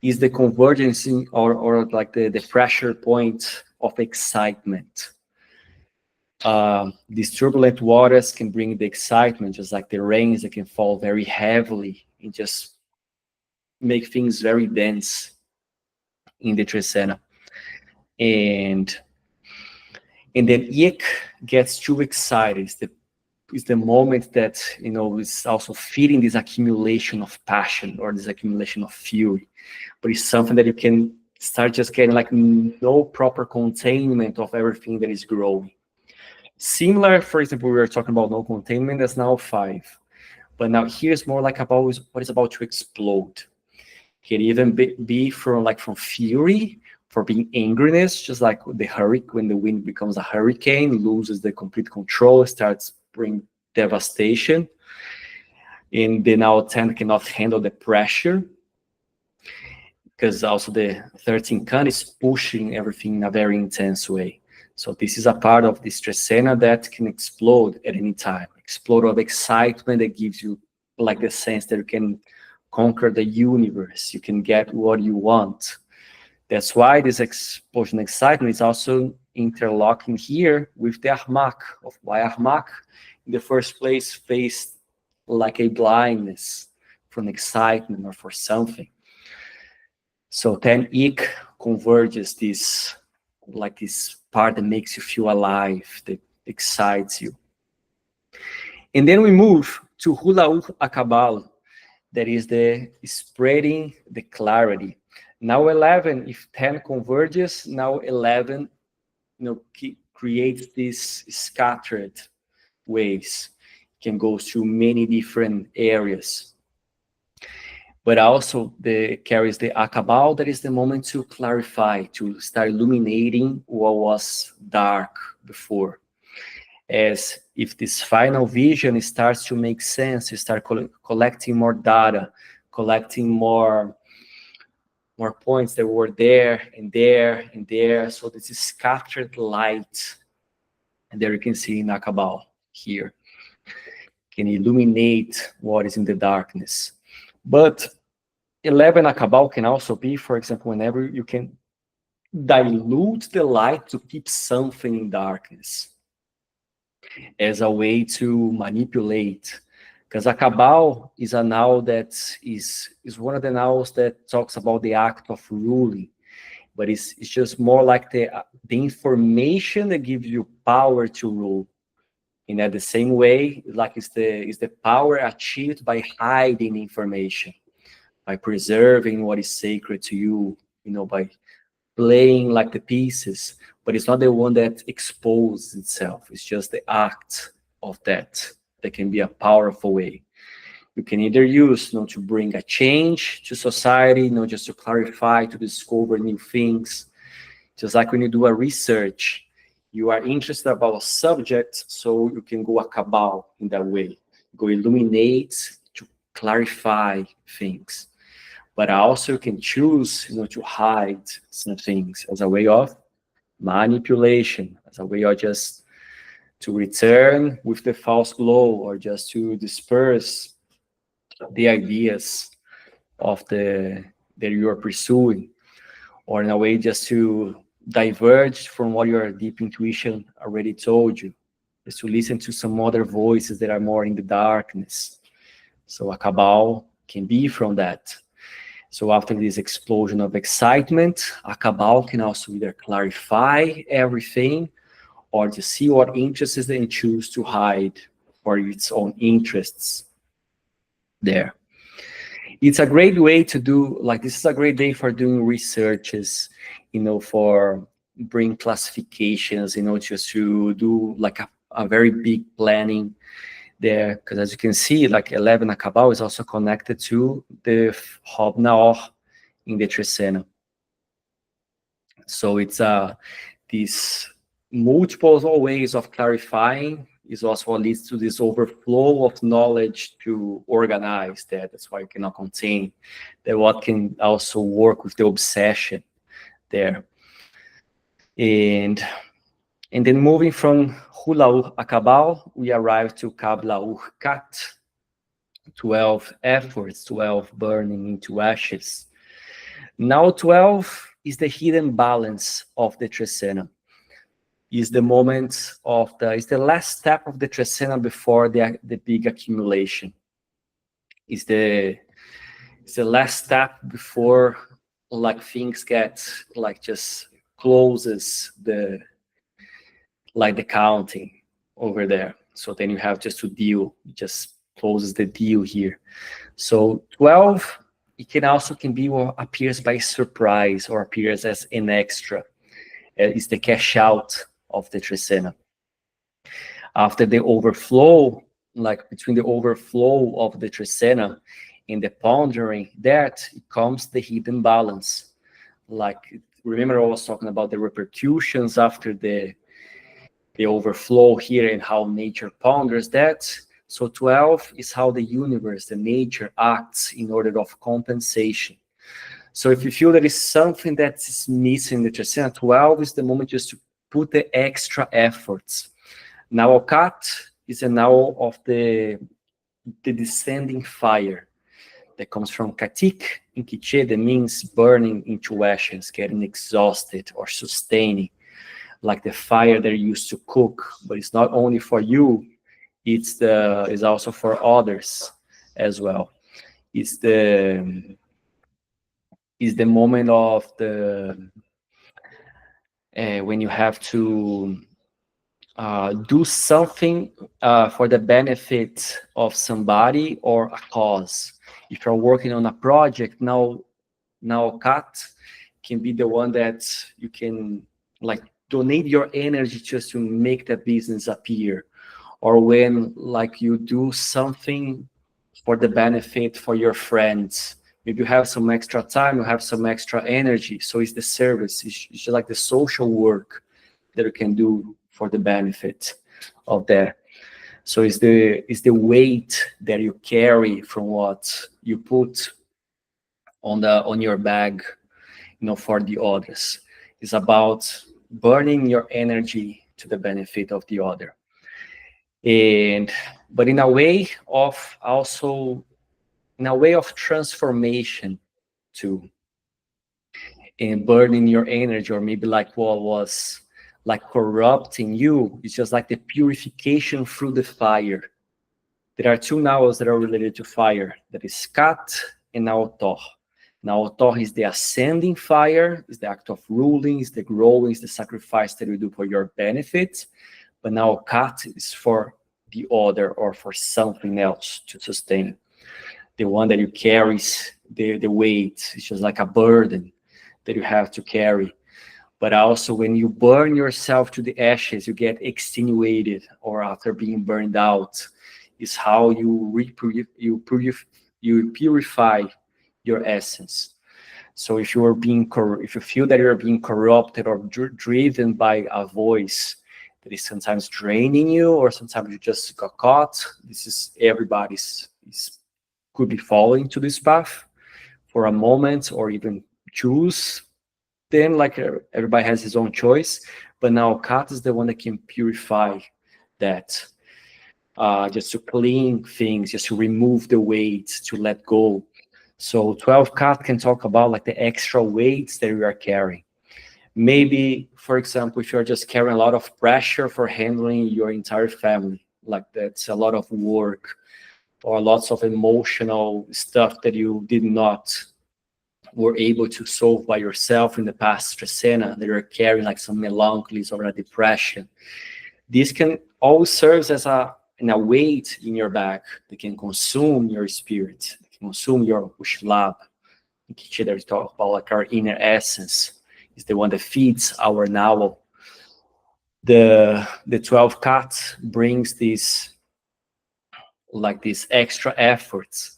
is the convergence or like the pressure point of excitement. These turbulent waters can bring the excitement, just like the rains that can fall very heavily and just make things very dense in the Trecena. And then Ik gets too excited. It's the moment that, is also feeding this accumulation of passion or this accumulation of fury. But it's something that you can start just getting like no proper containment of everything that is growing. Similar, for example, we were talking about no containment, that's now 5. But now here's more like about what is about to explode. Can even be from fury, for being angriness, just like the hurricane, when the wind becomes a hurricane, loses the complete control, starts bring devastation. And the NAWAL 10 cannot handle the pressure, because also the 13KAN is pushing everything in a very intense way. So this is a part of this Trecena that can explode at any time. Explode of excitement that gives you like the sense that you can conquer the universe. You can get what you want. That's why this explosion excitement is also interlocking here with the Ahmak, of why Ahmak in the first place faced like a blindness from excitement or for something. So then Ik converges this, like this part that makes you feel alive, that excites you. And then we move to Hula Akabal, that is the spreading the clarity. Now 11, if 10 converges, now 11, creates these scattered waves. It can go through many different areas. But also carries the Akabal, that is the moment to clarify, to start illuminating what was dark before. As if this final vision starts to make sense, you start collecting more data, collecting more points that were there and there and there. So this is scattered light. And there you can see in Akabal here. Can illuminate what is in the darkness. But 11 Akabal can also be, for example, whenever you can dilute the light to keep something in darkness as a way to manipulate. Because Akabal is a NAWAL that is one of the NAWALs that talks about the act of ruling, but it's just more like the information that gives you power to rule. And at the same way, like it's the power achieved by hiding information, by preserving what is sacred to you, by playing like the pieces, but it's not the one that exposes itself. It's just the act of that can be a powerful way. You can either use, to bring a change to society, just to clarify, to discover new things. Just like when you do a research, you are interested about a subject, so you can go Akabal in that way. Go illuminate, to clarify things. But also you can choose, to hide some things as a way of manipulation, as a way of just to return with the false glow, or just to disperse the ideas of that you are pursuing, or in a way just to diverge from what your deep intuition already told you, just to listen to some other voices that are more in the darkness. So Akabal can be from that. So after this explosion of excitement, Akabal can also either clarify everything, or to see what interests it and choose to hide for its own interests there. It's a great way to do, this is a great day for doing researches, for bring classifications, just to do like a very big planning there, because as you can see, 11 Akabal is also connected to the Hob Naor in the Trecena. So it's these multiple ways of clarifying is also what leads to this overflow of knowledge to organize that. That's why you cannot contain that. What can also work with the obsession there. And then moving from Hula Akabal, we arrive to Kabla Kat, 12 efforts, 12 burning into ashes. Now 12 is the hidden balance of the Trecena. Is the moment of is the last step of the Trecena before the big accumulation. Is the last step before things get just closes the counting over there. So then you have just to deal, just closes the deal here. So 12, it can be what appears by surprise or appears as an extra. It's the cash out of the Trecena. After the overflow, between the overflow of the Trecena and the pondering, that it comes the hidden balance. remember I was talking about the repercussions after the overflow here and how nature ponders that. So 12 is how the universe, the nature acts in order of compensation. So if you feel there is something that is missing in the Trecena, 12 is the moment just to put the extra efforts. Now, Kat is a now of the descending fire that comes from katik in Quiche, that means burning into ashes, getting exhausted or sustaining, like the fire that you used to cook. But it's not only for you, it's also for others as well. It's the moment of the when you have to do something for the benefit of somebody or a cause. If you're working on a project now, Kat can be the one that you can like donate your energy just to make the business appear. Or when like you do something for the benefit for your friends, maybe you have some extra time, you have some extra energy, so it's the service, it's just like the social work that you can do for the benefit of that. So it's the weight that you carry from what you put on your bag, for the others. It's about burning your energy to the benefit of the other. But in a way of transformation too, and burning your energy, or maybe like what was like corrupting you, it's just like the purification through the fire. There are two nawals that are related to fire, that is Kat and Naotor. Naotor is the ascending fire, is the act of ruling, is the growing, is the sacrifice that you do for your benefit. But now Kat is for the other or for something else to sustain. The one that you carry, the weight, it's just like a burden that you have to carry. But also when you burn yourself to the ashes, you get extenuated, or after being burned out, is how you purify your essence. So if you feel that you're being corrupted or driven by a voice that is sometimes draining you, or sometimes you just got caught, this is everybody's could be falling to this path for a moment, or even choose them, like everybody has his own choice. But now Kat is the one that can purify that, just to clean things, just to remove the weight, to let go. So 12 Kat can talk about like the extra weights that we are carrying. Maybe, for example, if you're just carrying a lot of pressure for handling your entire family, like that's a lot of work, or lots of emotional stuff that you did not were able to solve by yourself in the past Trecena, that you're carrying like some melancholy or a depression. This can always serve as a weight in your back that can consume your spirit, that can consume your ushlab. That we talk about like our inner essence is the one that feeds our nawal. The 12 Kat brings these extra efforts.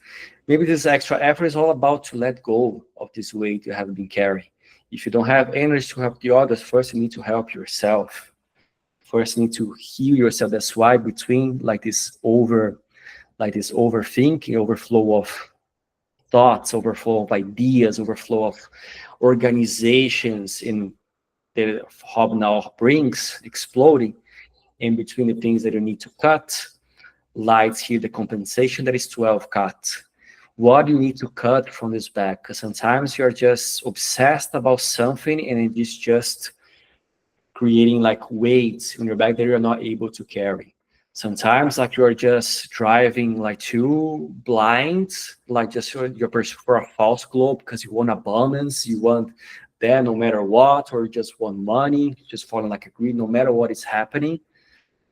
Maybe this extra effort is all about to let go of this weight you have been carrying. If you don't have energy to help the others, first you need to help yourself. First you need to heal yourself. That's why between this overthinking, overflow of thoughts, overflow of ideas, overflow of organizations in the hobnob brings exploding, in between the things that you need to cut, lights here the compensation that is 12 Kat. What do you need to cut from this bag? Because sometimes you're just obsessed about something and it is just creating like weights in your bag that you're not able to carry. Sometimes like you're just driving like too blind, like just you're pursuing for a false globe because you want abundance, you want that no matter what, or you just want money, just falling like a greed no matter what is happening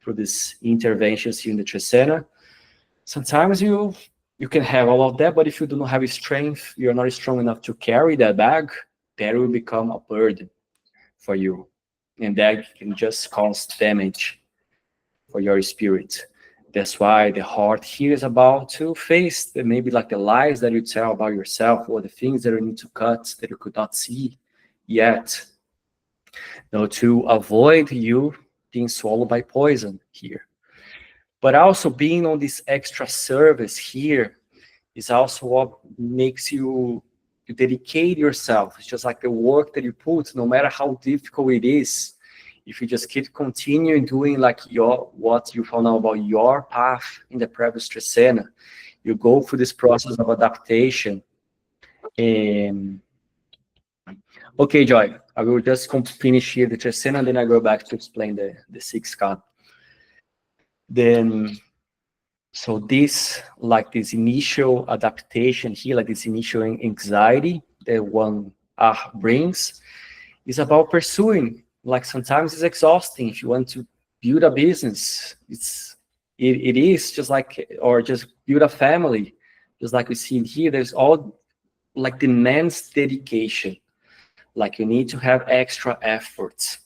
through these interventions here in the Trecena. Sometimes you can have all of that, but if you do not have strength, you're not strong enough to carry that bag, that will become a burden for you. And that can just cause damage for your spirit. That's why the heart here is about to face maybe like the lies that you tell about yourself, or the things that you need to cut that you could not see yet, to avoid you being swallowed by poison here. But also being on this extra service here is also what makes you dedicate yourself. It's just like the work that you put, no matter how difficult it is, if you just keep continuing doing like what you found out about your path in the previous Trecena, you go through this process of adaptation. And okay, Joy, I will just finish here the Trecena, and then I go back to explain the 6-KAN. Then, so this initial adaptation here, like this initial anxiety that one brings, is about pursuing. Like sometimes it's exhausting. If you want to build a business, it is just like, or just build a family, just like we see here. There's all like demands dedication. Like you need to have extra efforts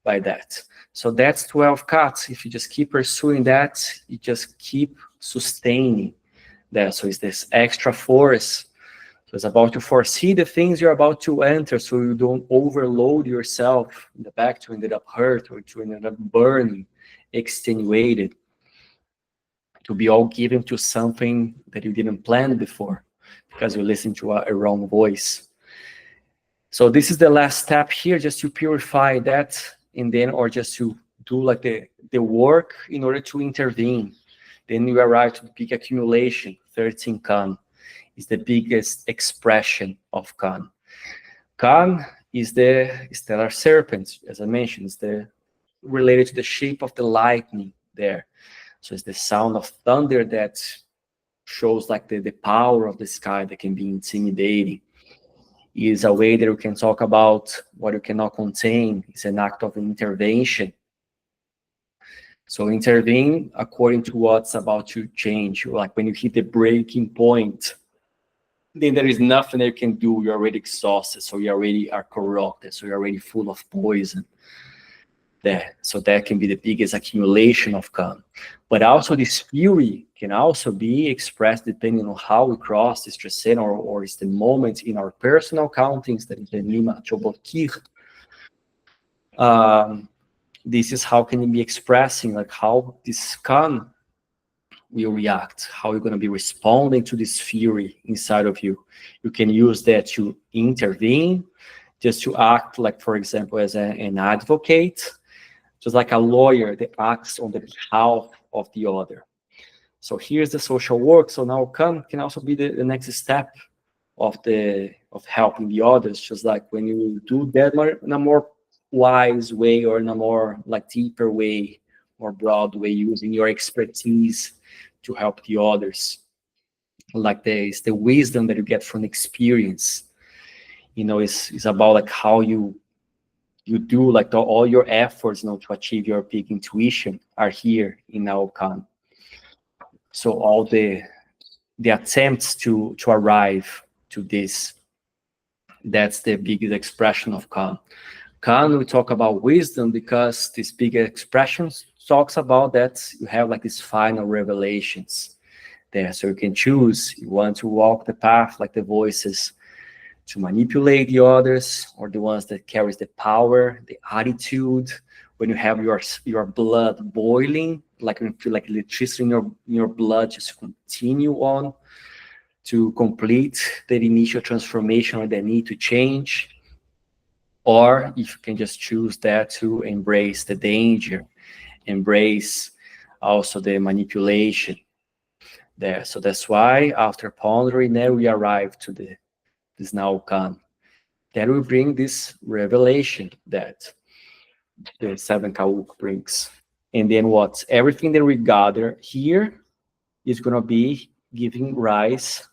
by that. So that's 12 cuts. If you just keep pursuing that, you just keep sustaining that. So it's this extra force. So it's about to foresee the things you're about to enter, so you don't overload yourself in the back to end up hurt or to end up burning, extenuated, to be all given to something that you didn't plan before because you listened to a wrong voice. So this is the last step here, just to purify that, and then, or just to do like the work in order to intervene. Then you arrive to the big accumulation, 13KAN. Is the biggest expression of KAN. KAN is the stellar serpent, as I mentioned. It's related to the shape of the lightning there. So it's the sound of thunder that shows like the power of the sky that can be intimidating. It is a way that we can talk about what you cannot contain. It's an act of intervention. So intervene according to what's about to change. Like when you hit the breaking point, then there is nothing that you can do. You're already exhausted, so you already are corrupted, so you're already full of poison there. So that can be the biggest accumulation of KAN. But also this fury can also be expressed depending on how we cross this Trecena, or is the moment in our personal countings that is the Lima cholqij. This is how can it be expressing, like how this KAN will react, how you're going to be responding to this fury inside of you. You can use that to intervene, just to act like, for example, as an advocate, just like a lawyer that acts on the behalf of the other. So here's the social work. So now KAN can also be the next step of helping the others, just like when you do that in a more wise way, or in a more like deeper way, more broad way, using your expertise to help the others. Like it's the wisdom that you get from experience. It's about like how you do like all your efforts, to achieve your peak intuition are here in NAWAL KAN. So all the attempts to arrive to this, that's the biggest expression of KAN. KAN, we talk about wisdom because this big expression talks about that you have like these final revelations there. So you can choose, you want to walk the path like the voices to manipulate the others, or the ones that carries the power, the attitude, when you have your blood boiling, like you feel like electricity in your blood, just continue on to complete the initial transformation or the need to change. Or if you can just choose that to embrace the danger, embrace also the manipulation there. So that's why after pondering, then we arrive to this NAWAL KAN. Then we bring this revelation that the 7 brings. And then what? Everything that we gather here is going to be giving rise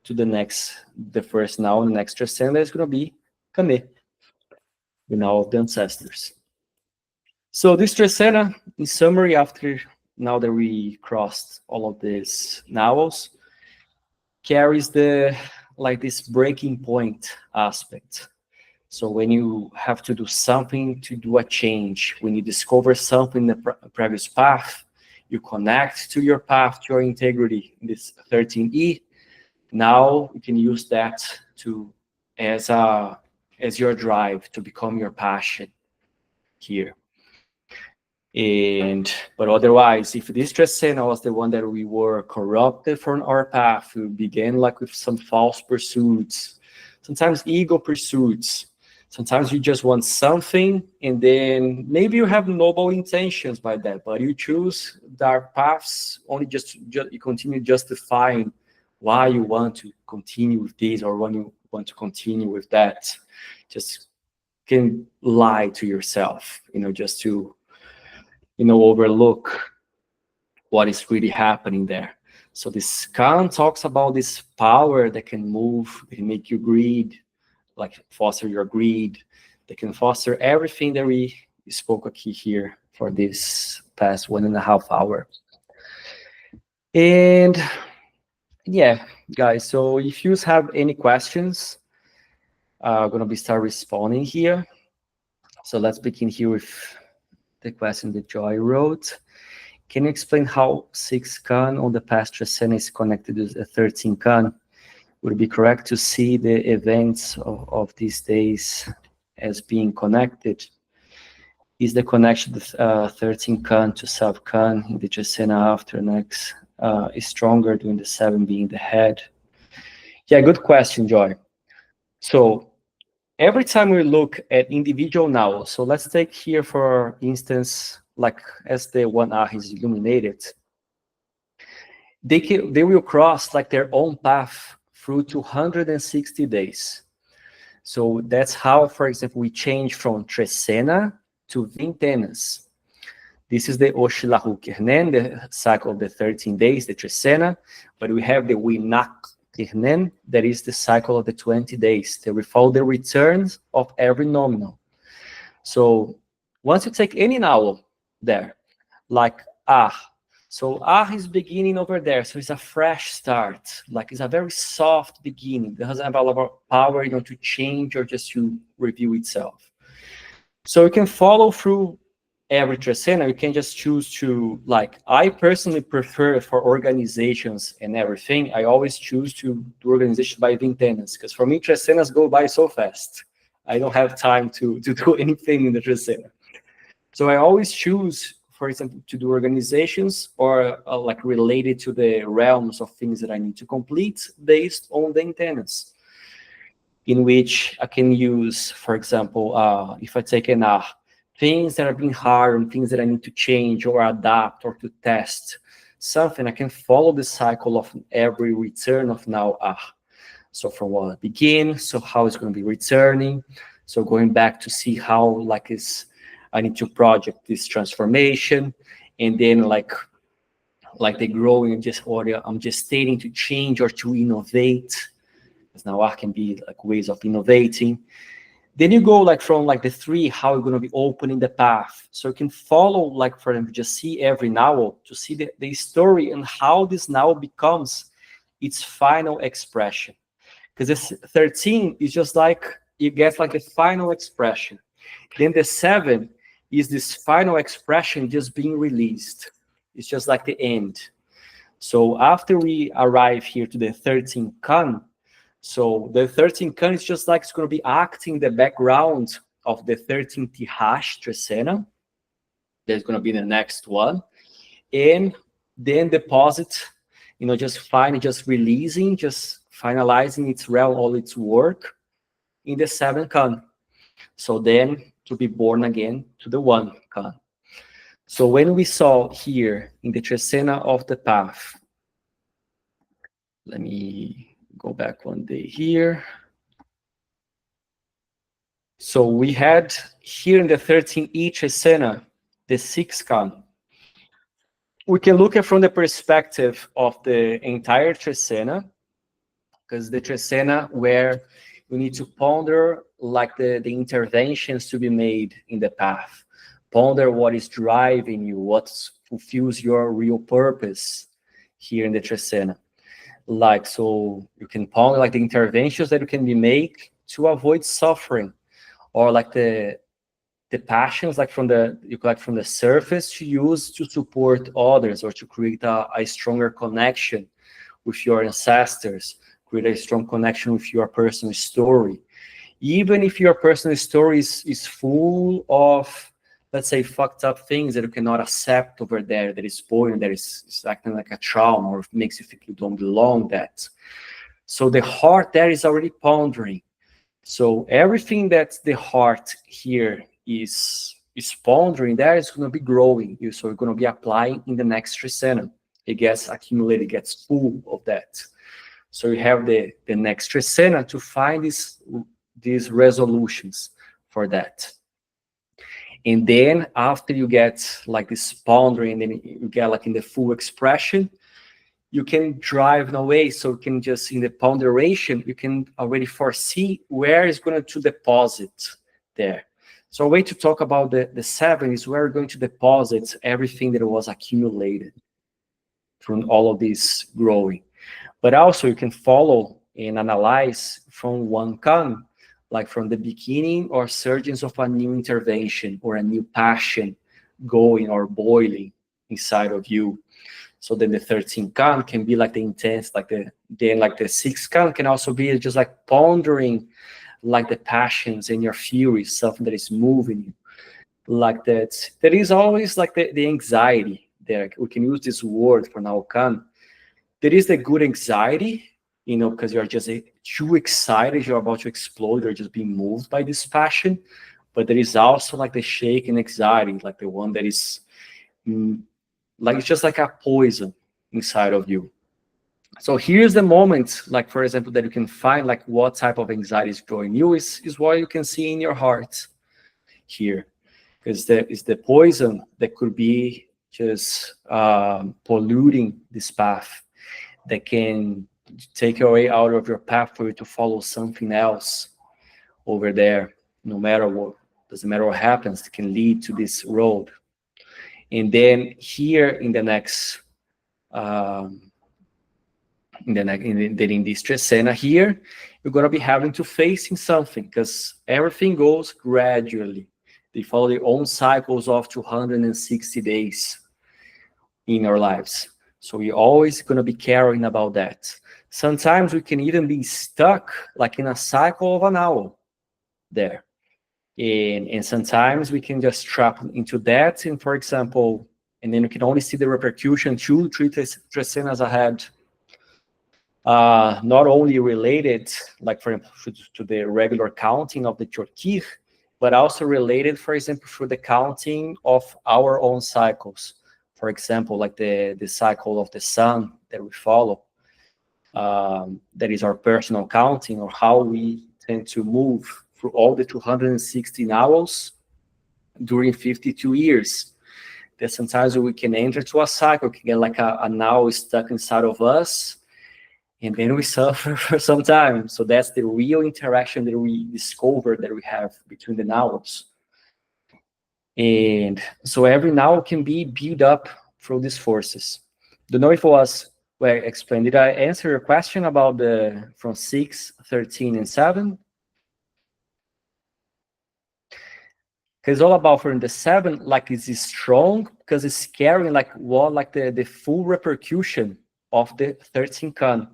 to the first NAWAL, the next Trecena is going to be Kane, the NAWAL of the ancestors. So this Trecena, in summary, now that we crossed all of these NAWALs, carries this breaking point aspect. So when you have to do something to do a change, when you discover something in the previous path, you connect to your path, to your integrity, in this 13E. Now you can use that as a as your drive to become your passion here. But otherwise, if this Trecena was the one that we were corrupted from our path, we began like with some false pursuits, sometimes ego pursuits. Sometimes you just want something, and then maybe you have noble intentions by that, but you choose dark paths only just you continue justifying why you want to continue with this or when you want to continue with that. Just can lie to yourself, just to overlook what is really happening there. So this Khan talks about this power that can move, that can make you greed, like foster your greed, that can foster everything that we spoke here for this past 1.5 hours. And yeah, guys, so if you have any questions, I'm gonna be start responding here. So let's begin here with the question that Joy wrote. Can you explain how 6-KAN on the past Trecena is connected to the 13-KAN? Would it be correct to see the events of these days as being connected? Is the connection with 13-KAN to sub-KAN in the Trecena after next is stronger during the 7 being the head? Yeah, good question, Joy. So every time we look at individual NAWAL, so let's take here for instance, like as the 1 is illuminated, they will cross like their own path through 260 days. So that's how, for example, we change from Trecena to Vintenas. This is the Oshilahu Kirnen, the cycle of the 13 days, the Trecena, but we have the Winak Kirnen, that is the cycle of the 20 days. They will follow the returns of every nominal. So once you take any NAWAL there, like so is beginning over there, so it's a fresh start, like it's a very soft beginning. It doesn't have a lot of power, to change or just to review itself. So you can follow through every Trecena. You can just choose to, like, I personally prefer for organizations and everything, I always choose to do organizations by Vintenas, because for me, Trecenas go by so fast. I don't have time to do anything in the Trecena. So I always choose, for example, to do organizations or like related to the realms of things that I need to complete based on the Vintenas, in which I can use, for example, if I take an things that are being hard and things that I need to change or adapt or to test something, I can follow the cycle of every return of now. So from what I begin, so how it's going to be returning. So going back to see how I need to project this transformation, and then like the growing I'm just stating to change or to innovate, because now can be like ways of innovating. Then you go from the 3, how you're going to be opening the path. So you can follow, for them, just see every NAWAL to see the story and how this NAWAL becomes its final expression. Because this 13 is just you get a final expression. Then the 7 is this final expression just being released. It's just like the end. So after we arrive here to the 13-KAN, so the 13-KAN is just it's going to be acting the background of the 13th Trecena. There's going to be the next one. And then deposit, just releasing, just finalizing its realm, all its work in the 7-KAN. So then to be born again to the 1-KAN. So when we saw here in the Trecena of the path, let me go back one day here. So we had here in the 13E Trecena, the 6-KAN. We can look at from the perspective of the entire Trecena, because the Trecena where we need to ponder the interventions to be made in the path. Ponder what is driving you, what fulfills your real purpose here in the Trecena. So you can ponder the interventions that you can be made to avoid suffering, or the passions from the surface to use to support others, or to create a stronger connection with your ancestors, create a strong connection with your personal story. Even if your personal story is full of, let's say, fucked up things that you cannot accept over there, that is boring, that is acting like a trauma, or makes you think you don't belong, that. So the heart there is already pondering. So everything that the heart here is pondering, there is going to be growing. So you're going to be applying in the next trecena. It gets accumulated, gets full of that. So you have the next trecena to find these resolutions for that. And then after you get like this pondering, then you get like in the full expression, you can drive in a way, so you can just, in the ponderation, you can already foresee where it's going to deposit there. So a way to talk about the 7 is where we're going to deposit everything that was accumulated from all of this growing. But also you can follow and analyze from 1KAN, like from the beginning or surgence of a new intervention or a new passion going or boiling inside of you. So then the 13KAN can be like the intense, like the 6KAN can also be just like pondering, like the passions and your furies, something that is moving you, like that. There is always like the anxiety there. We can use this word for NAWAL. There is the good anxiety, you know, because you're just too excited, you're about to explode, you're just being moved by this passion. But there is also like the shaken anxiety, like the one that is like it's just like a poison inside of you. So here's the moment, like for example, that you can find like what type of anxiety is growing you is what you can see in your heart here. Because there is the poison that could be just polluting this path, that can take your way out of your path for you to follow something else over there. No matter what, doesn't matter what happens, it can lead to this road. And then here in the next, in this trecena here, you're going to be having to facing something, because everything goes gradually. They follow their own cycles of 260 days in our lives. So we're always going to be caring about that. Sometimes we can even be stuck like in a cycle of an NAWAL there. And sometimes we can just trap into that. And for example, and then you can only see the repercussion 2, 3 trecenas ahead. Not only related, like for example, to the regular counting of the cholqij, but also related, for example, for the counting of our own cycles. For example, like the cycle of the sun that we follow, that is our personal counting, or how we tend to move through all the 260 NAWALs during 52 years. That sometimes we can enter to a cycle, can get like a NAWAL stuck inside of us, and then we suffer for some time. So that's the real interaction that we discover that we have between the NAWALs. And so every NAWAL can be built up through these forces. Don't know if it was well explained. Did I answer your question about the from 6, 13, and 7? Because it's all about from the 7, like it's strong because it's carrying like what, like the full repercussion of the 13KAN.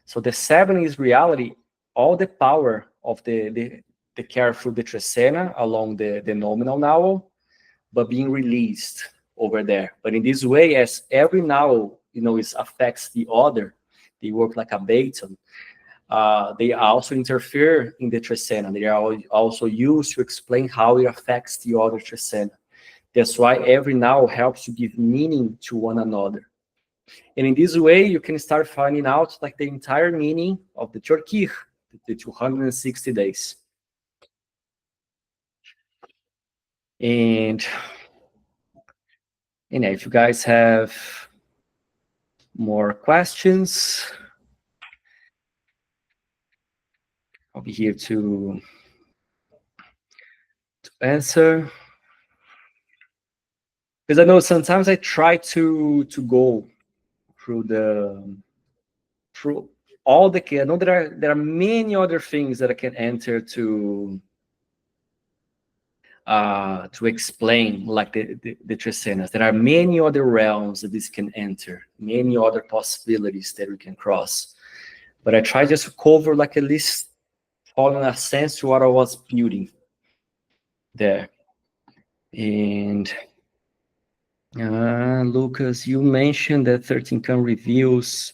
So the 7 is reality, all the power of the care through the trecena along the nominal NAWAL, but being released over there. But in this way, as every NAWAL, you know, it affects the other, they work like a baton. They also interfere in the trecena. They are also used to explain how it affects the other trecena. That's why every NAWAL helps to give meaning to one another. And in this way, you can start finding out like the entire meaning of the cholqij, the 260 days. And if you guys have more questions, I'll be here to answer. Because I know sometimes I try to go through all the I know there are many other things that I can enter to explain like the trecenas. There are many other realms that this can enter, many other possibilities that we can cross. But I try just to cover like at least following a sense to what I was building there. And Lucas, you mentioned that 13KAN reveals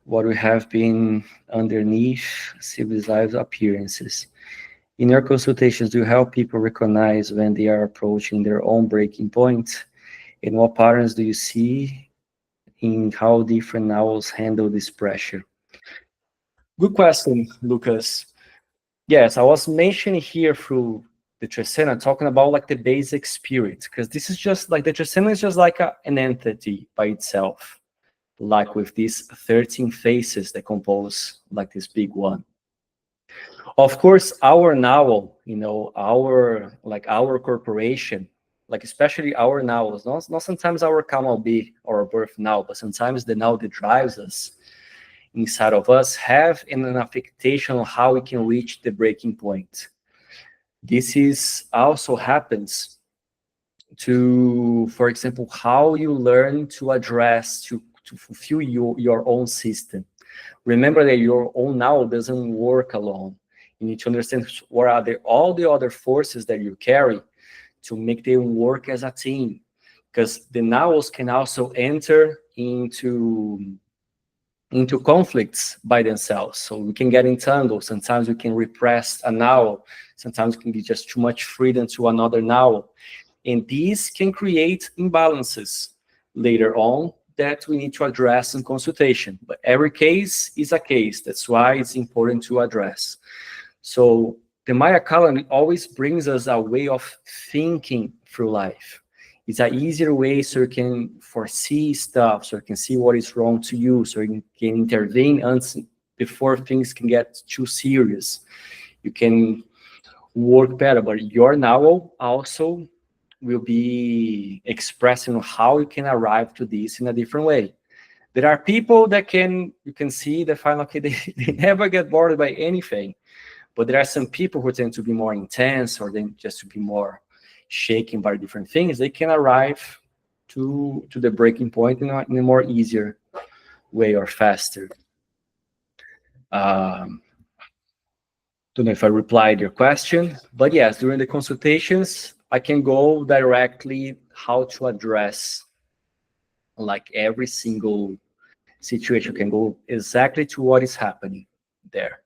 what we have been underneath civilized appearances. In your consultations, do you help people recognize when they are approaching their own breaking point? And what patterns do you see in how different NAWALs handle this pressure? Good question, Lucas. Yes, I was mentioning here through the Trecena, talking about like the basic spirit, because this is just like the Trecena is just like an entity by itself, like with these 13 faces that compose like this big one. Of course, our NAWAL, you know, our corporation, like especially our NAWALs, not sometimes our Kamal B or birth NAWAL, but sometimes the NAWAL that drives us inside of us have an affectation on how we can reach the breaking point. This is also happens to, for example, how you learn to address, to fulfill your own system. Remember that your own NAWAL doesn't work alone. You need to understand what are all the other forces that you carry to make them work as a team. Because the NAWALs can also enter into conflicts by themselves. So we can get entangled. Sometimes we can repress a NAWAL. Sometimes it can be just too much freedom to another NAWAL. And these can create imbalances later on that we need to address in consultation. But every case is a case. That's why it's important to address. So the Maya calendar always brings us a way of thinking through life. It's an easier way so you can foresee stuff, so you can see what is wrong to you, so you can intervene before things can get too serious. You can work better, but your NAWAL also will be expressing how you can arrive to this in a different way. There are people that you can see that find, okay, they never get bored by anything. But there are some people who tend to be more intense or then just to be more shaken by different things. They can arrive to the breaking point in a more easier way or faster. Don't know if I replied your question, but yes, during the consultations, I can go directly how to address like every single situation, can go exactly to what is happening there.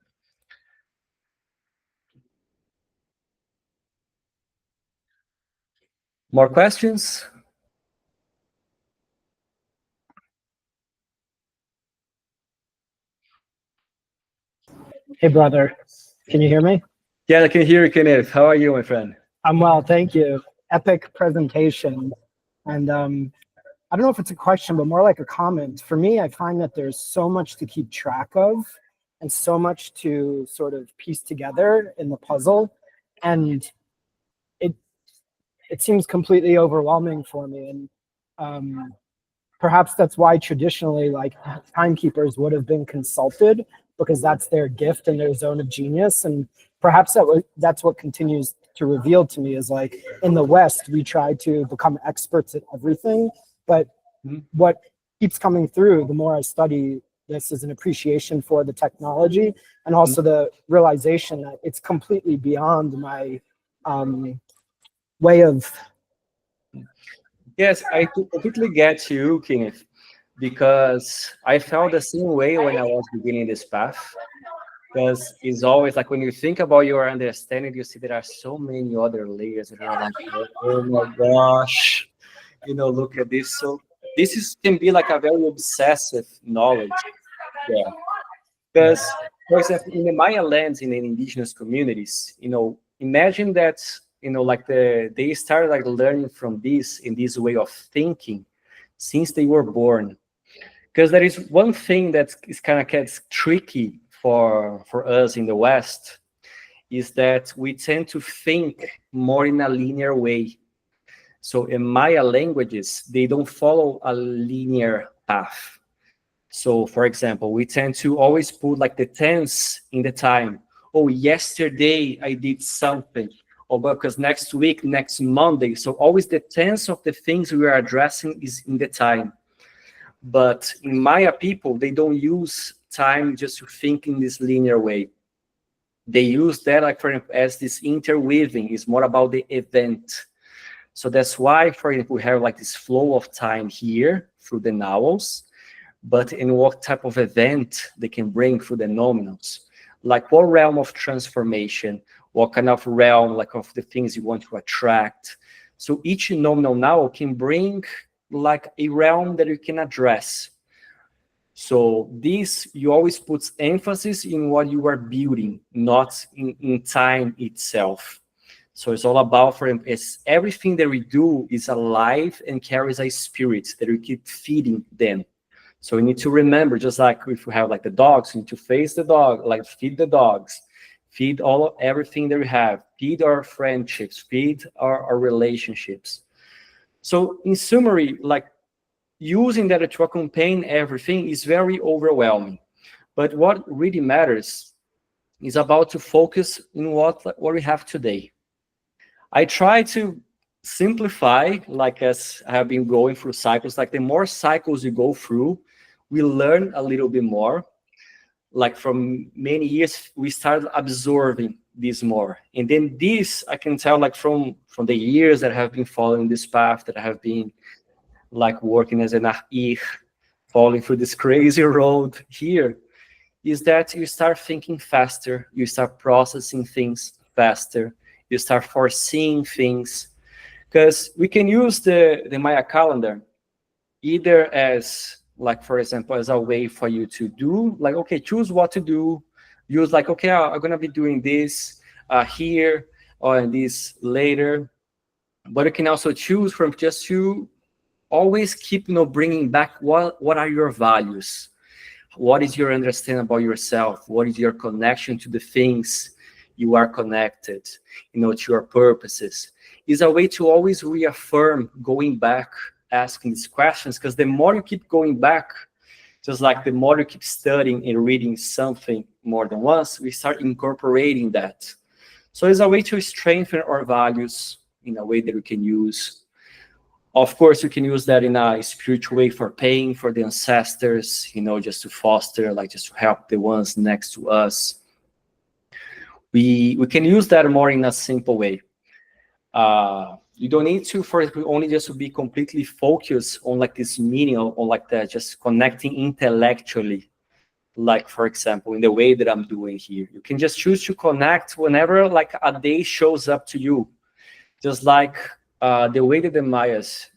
More questions? Hey, brother. Can you hear me? Yeah, I can hear you, Kenneth. How are you, my friend? I'm well, thank you. Epic presentation. And I don't know if it's a question, but more like a comment. For me, I find that there's so much to keep track of and so much to sort of piece together in the puzzle. And it seems completely overwhelming for me. And perhaps that's why traditionally, like, timekeepers would have been consulted, because that's their gift and their zone of genius. And perhaps that's what continues to reveal to me is, like, in the West, we try to become experts at everything. But what keeps coming through the more I study this is an appreciation for the technology and also the realization that it's completely beyond my way of. Yes, I completely get you, Kenneth, because I felt the same way when I was beginning this path. Because it's always like when you think about your understanding, you see there are so many other layers, and you're like, oh my gosh, look at this. So this can be like a very obsessive knowledge. Yeah. Because, for example, in the Maya lands, in the indigenous communities, imagine that, like they started like learning from this in this way of thinking since they were born. Because there is one thing that is kind of gets tricky for us in the West, is that we tend to think more in a linear way. So in Maya languages, they don't follow a linear path. So, for example, we tend to always put like the tense in the time. Oh, yesterday I did something. Or because next week, next Monday. So always the tense of the things we are addressing is in the time. But in Maya people, they don't use time just to think in this linear way. they use that like as this interweaving. Is more about the event. So that's why, for example, we have like this flow of time here through the NAWALs, but in what type of event they can bring through the nominals. Like what realm of transformation, what kind of realm like of the things you want to attract. So each nominal NAWAL can bring like a realm that you can address. So this, you always put emphasis in what you are building, not in time itself. So it's all about, for it's everything that we do is alive and carries a spirit that we keep feeding them. So we need to remember, just like if we have like the dogs, we need to face the dog, like feed the dogs, feed everything that we have, feed our friendships, feed our relationships. So in summary, like using that to accompany everything is very overwhelming. But what really matters is about to focus in what we have today. I try to simplify, like as I have been going through cycles, like the more cycles you go through, we learn a little bit more. Like from many years, we started absorbing this more. And then this, I can tell like from the years that I have been following this path, that I have been like working as an cholqij, falling through this crazy road here, is that you start thinking faster, you start processing things faster, you start foreseeing things. Because we can use the Maya calendar either as, like, for example, as a way for you to do, like, okay, choose what to do. Use like, okay, I'm going to be doing this here or this later. But you can also choose from just to always keep, bringing back what are your values? What is your understanding about yourself? What is your connection to the things you are connected, to your purposes? Is a way to always reaffirm going back, asking these questions, because the more you keep going back, just like the more you keep studying and reading something more than once, we start incorporating that. So it's a way to strengthen our values in a way that we can use. Of course, you can use that in a spiritual way for paying for the ancestors, just to foster, like just to help the ones next to us. We can use that more in a simple way. You don't need to, for example, only just to be completely focused on like this meaning, on like that, just connecting intellectually. Like, for example, in the way that I'm doing here, you can just choose to connect whenever like a day shows up to you. Just like the way that the Mayas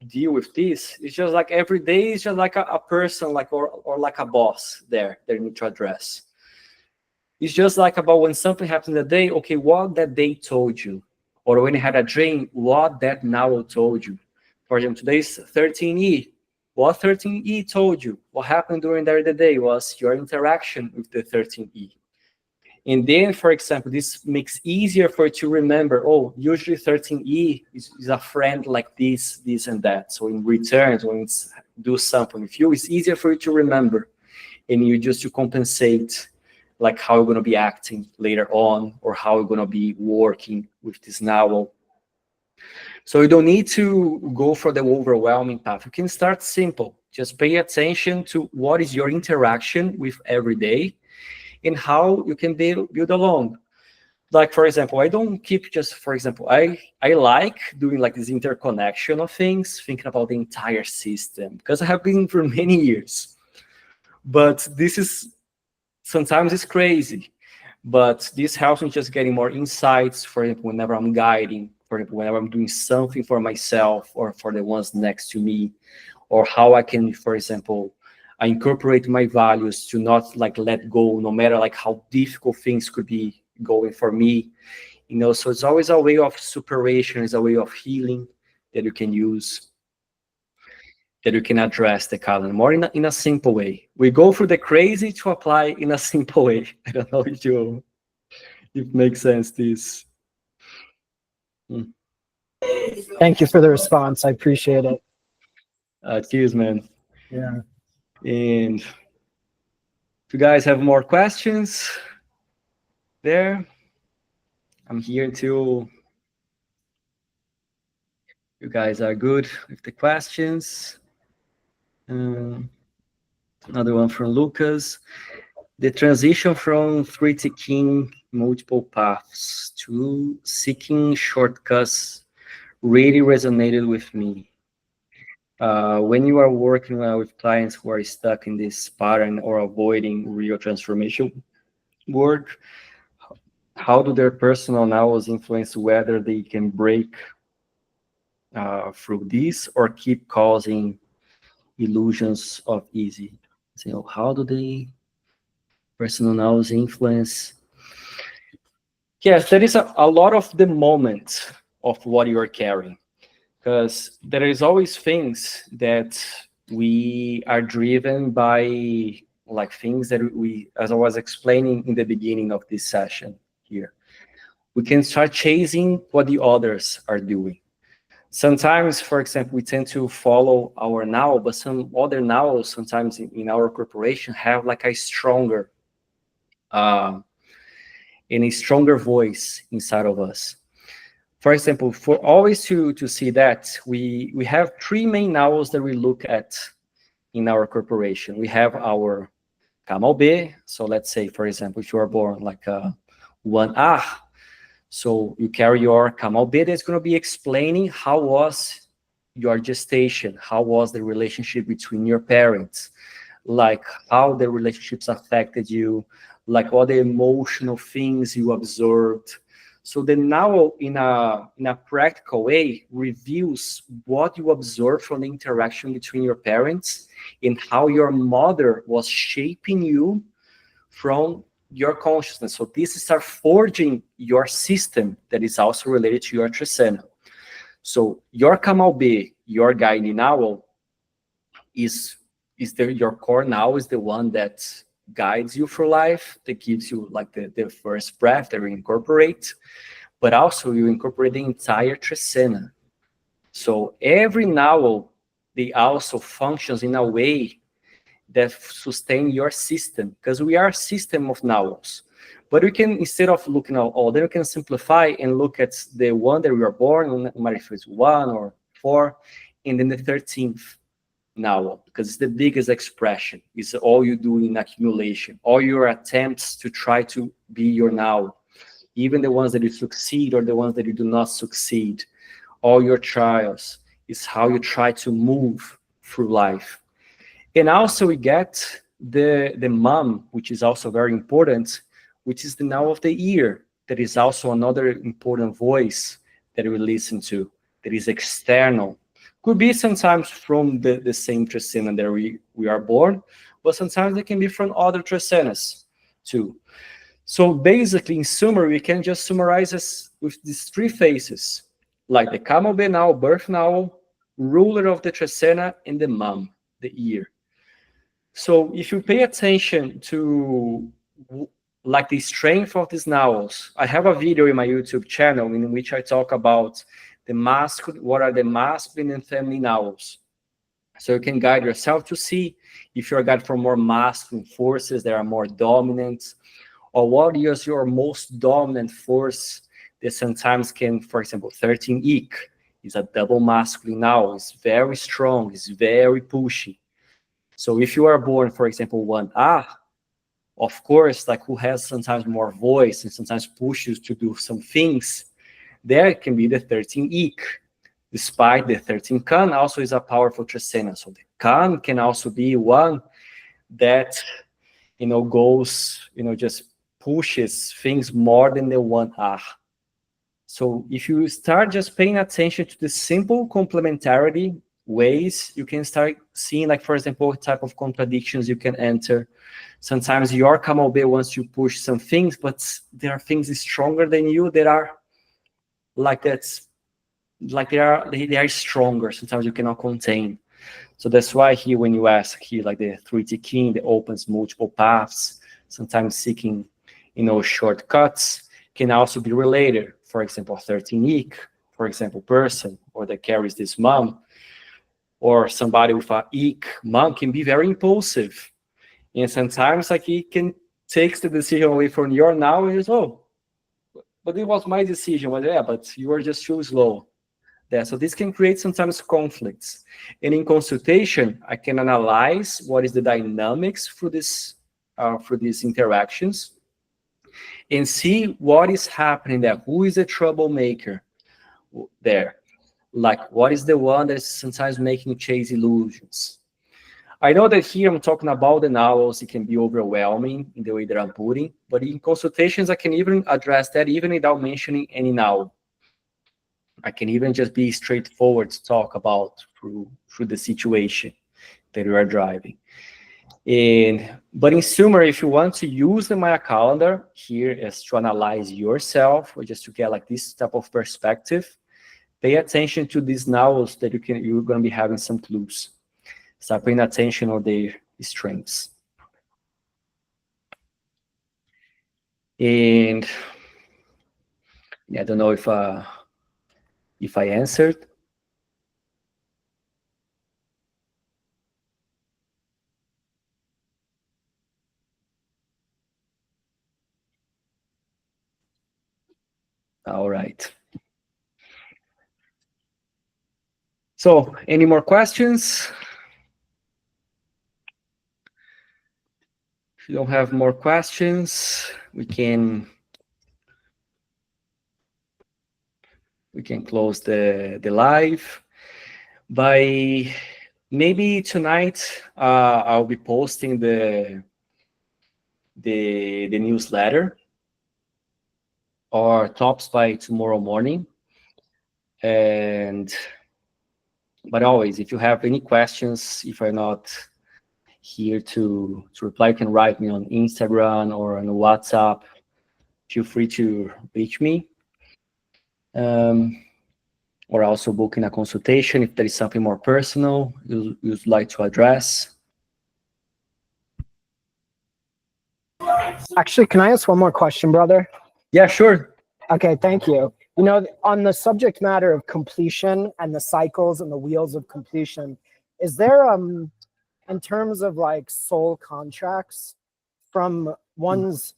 deal with this, it's just like every day is just like a person, like or like a boss there that you need to address. It's just like about when something happened that day, okay, what that day told you. Or when you had a dream, what that NAWAL told you. For example, today's 13E. What 13E told you? What happened during the day was your interaction with the 13E. And then, for example, this makes easier for you to remember, oh, usually 13E is a friend like this, this, and that. So in return, when it's do something with you, it's easier for you to remember. And you just to compensate like how you're going to be acting later on, or how you're going to be working with this NAWAL. So you don't need to go for the overwhelming path. You can start simple. Just pay attention to what is your interaction with every day and how you can build along. Like, for example, I don't keep just, for example, I like doing like this interconnection of things, thinking about the entire system, because I have been for many years. But this is, sometimes it's crazy. But this helps me just getting more insights, for example, whenever I'm guiding, for example, whenever I'm doing something for myself or for the ones next to me, or how I can, for example, I incorporate my values to not like let go, no matter like how difficult things could be going for me, so it's always a way of superation, it's a way of healing that you can use, that you can address the calendar more in a simple way. We go through the crazy to apply in a simple way. I don't know if it makes sense, this. Thank you for the response. I appreciate it. Cheers, man. Yeah. And if you guys have more questions there, I'm here till you guys are good with the questions. Another one from Lucas. The transition from 13KAN multiple paths to seeking shortcuts really resonated with me. When you are working with clients who are stuck in this pattern or avoiding real transformation work, how do their personal NAWALs influence whether they can break through this or keep causing illusions of easy? So how do they personal NAWALs influence? Yes, there is a lot of the moment of what you are carrying, because there is always things that we are driven by, like things that we, as I was explaining in the beginning of this session here, we can start chasing what the others are doing. Sometimes, for example, we tend to follow our NAWAL, but some other NAWALs sometimes in our corporation have like a stronger and a stronger voice inside of us. For example, for always to see that, we have three main NAWALs that we look at in our corporation. We have our Kamal B. So let's say, for example, if you are born like a 1A, so you carry your Kamal B that's going to be explaining how was your gestation, how was the relationship between your parents, like how the relationships affected you, like all the emotional things you observed. So the NAWAL, in a practical way, reveals what you observed from the interaction between your parents and how your mother was shaping you from your consciousness. So this is forging your system that is also related to your Trecena. So your Kamal B, your guiding NAWAL, is your core now is the one that guides you for life, that gives you like the first breath that you incorporate, but also you incorporate the entire Trecena. So every NAWAL, they also functions in a way that sustain your system, because we are a system of NAWALs. But we can, instead of looking at all, then we can simplify and look at the one that we are born, no matter if it's 1 or 4, and then the 13th NAWAL, because it's the biggest expression. It's all you do in accumulation, all your attempts to try to be your NAWAL, even the ones that you succeed or the ones that you do not succeed. All your trials is how you try to move through life. And also we get the mom, which is also very important, which is the NAWAL of the ear. That is also another important voice that we listen to, that is external. Could be sometimes from the same Trecena that we are born, but sometimes it can be from other Trecenas too. So basically, in summary, we can just summarize this with these three phases, like the Kamal B NAWAL, birth NAWAL, ruler of the Trecena, and the mom, the ear. So if you pay attention to like the strength of these NAWALs, I have a video in my YouTube channel in which I talk about the masculine, what are the masculine and feminine NAWALs. So you can guide yourself to see if you're guided for more masculine forces that are more dominant, or what is your most dominant force that sometimes can, for example, 13 is a double masculine NAWAL. It's very strong, it's very pushy. So if you are born, for example, 1A, of course, like who has sometimes more voice and sometimes pushes to do some things, there can be the 13 despite the 13KAN also is a powerful Trecena. So the KAN can also be one that, goes, just pushes things more than the 1A. So if you start just paying attention to the simple complementarity ways, you can start seeing, like, for example, what type of contradictions you can enter. Sometimes your Kamal B wants to push some things, but there are things stronger than you that are like that's like they are stronger. Sometimes you cannot contain. So that's why here, when you ask here, like the 3T that opens multiple paths, sometimes seeking, shortcuts, can also be related. For example, 13 for example, person, or that carries this mom, or somebody with a mom can be very impulsive. And sometimes, like, he can take the decision away from your now, and but it was my decision. Well, yeah, but you are just too slow. Yeah, so this can create sometimes conflicts. And in consultation, I can analyze what is the dynamics for these interactions. and see what is happening there. Who is the troublemaker there? Like, what is the one that is sometimes making you chase illusions? I know that here I'm talking about the NAWALs. It can be overwhelming in the way that I'm putting, but in consultations, I can even address that even without mentioning any NAWAL. I can even just be straightforward to talk about through the situation that you are driving. But in summary, if you want to use the Maya calendar here as to analyze yourself, or just to get like this type of perspective, pay attention to these NAWALs that you're going to be having some clues. Start paying attention on their strengths. And yeah, I don't know if I answered. All right. So, any more questions? If you don't have more questions, we can close the live. By maybe tonight, I'll be posting the newsletter, or tops by tomorrow morning. But always, if you have any questions, if I'm not here to reply, you can write me on Instagram or on WhatsApp. Feel free to reach me. Or also booking a consultation if there is something more personal you'd like to address. Actually, can I ask one more question, brother? Yeah, sure. Okay, thank you. You know, on the subject matter of completion and the cycles and the wheels of completion, is there, in terms of like soul contracts, from one's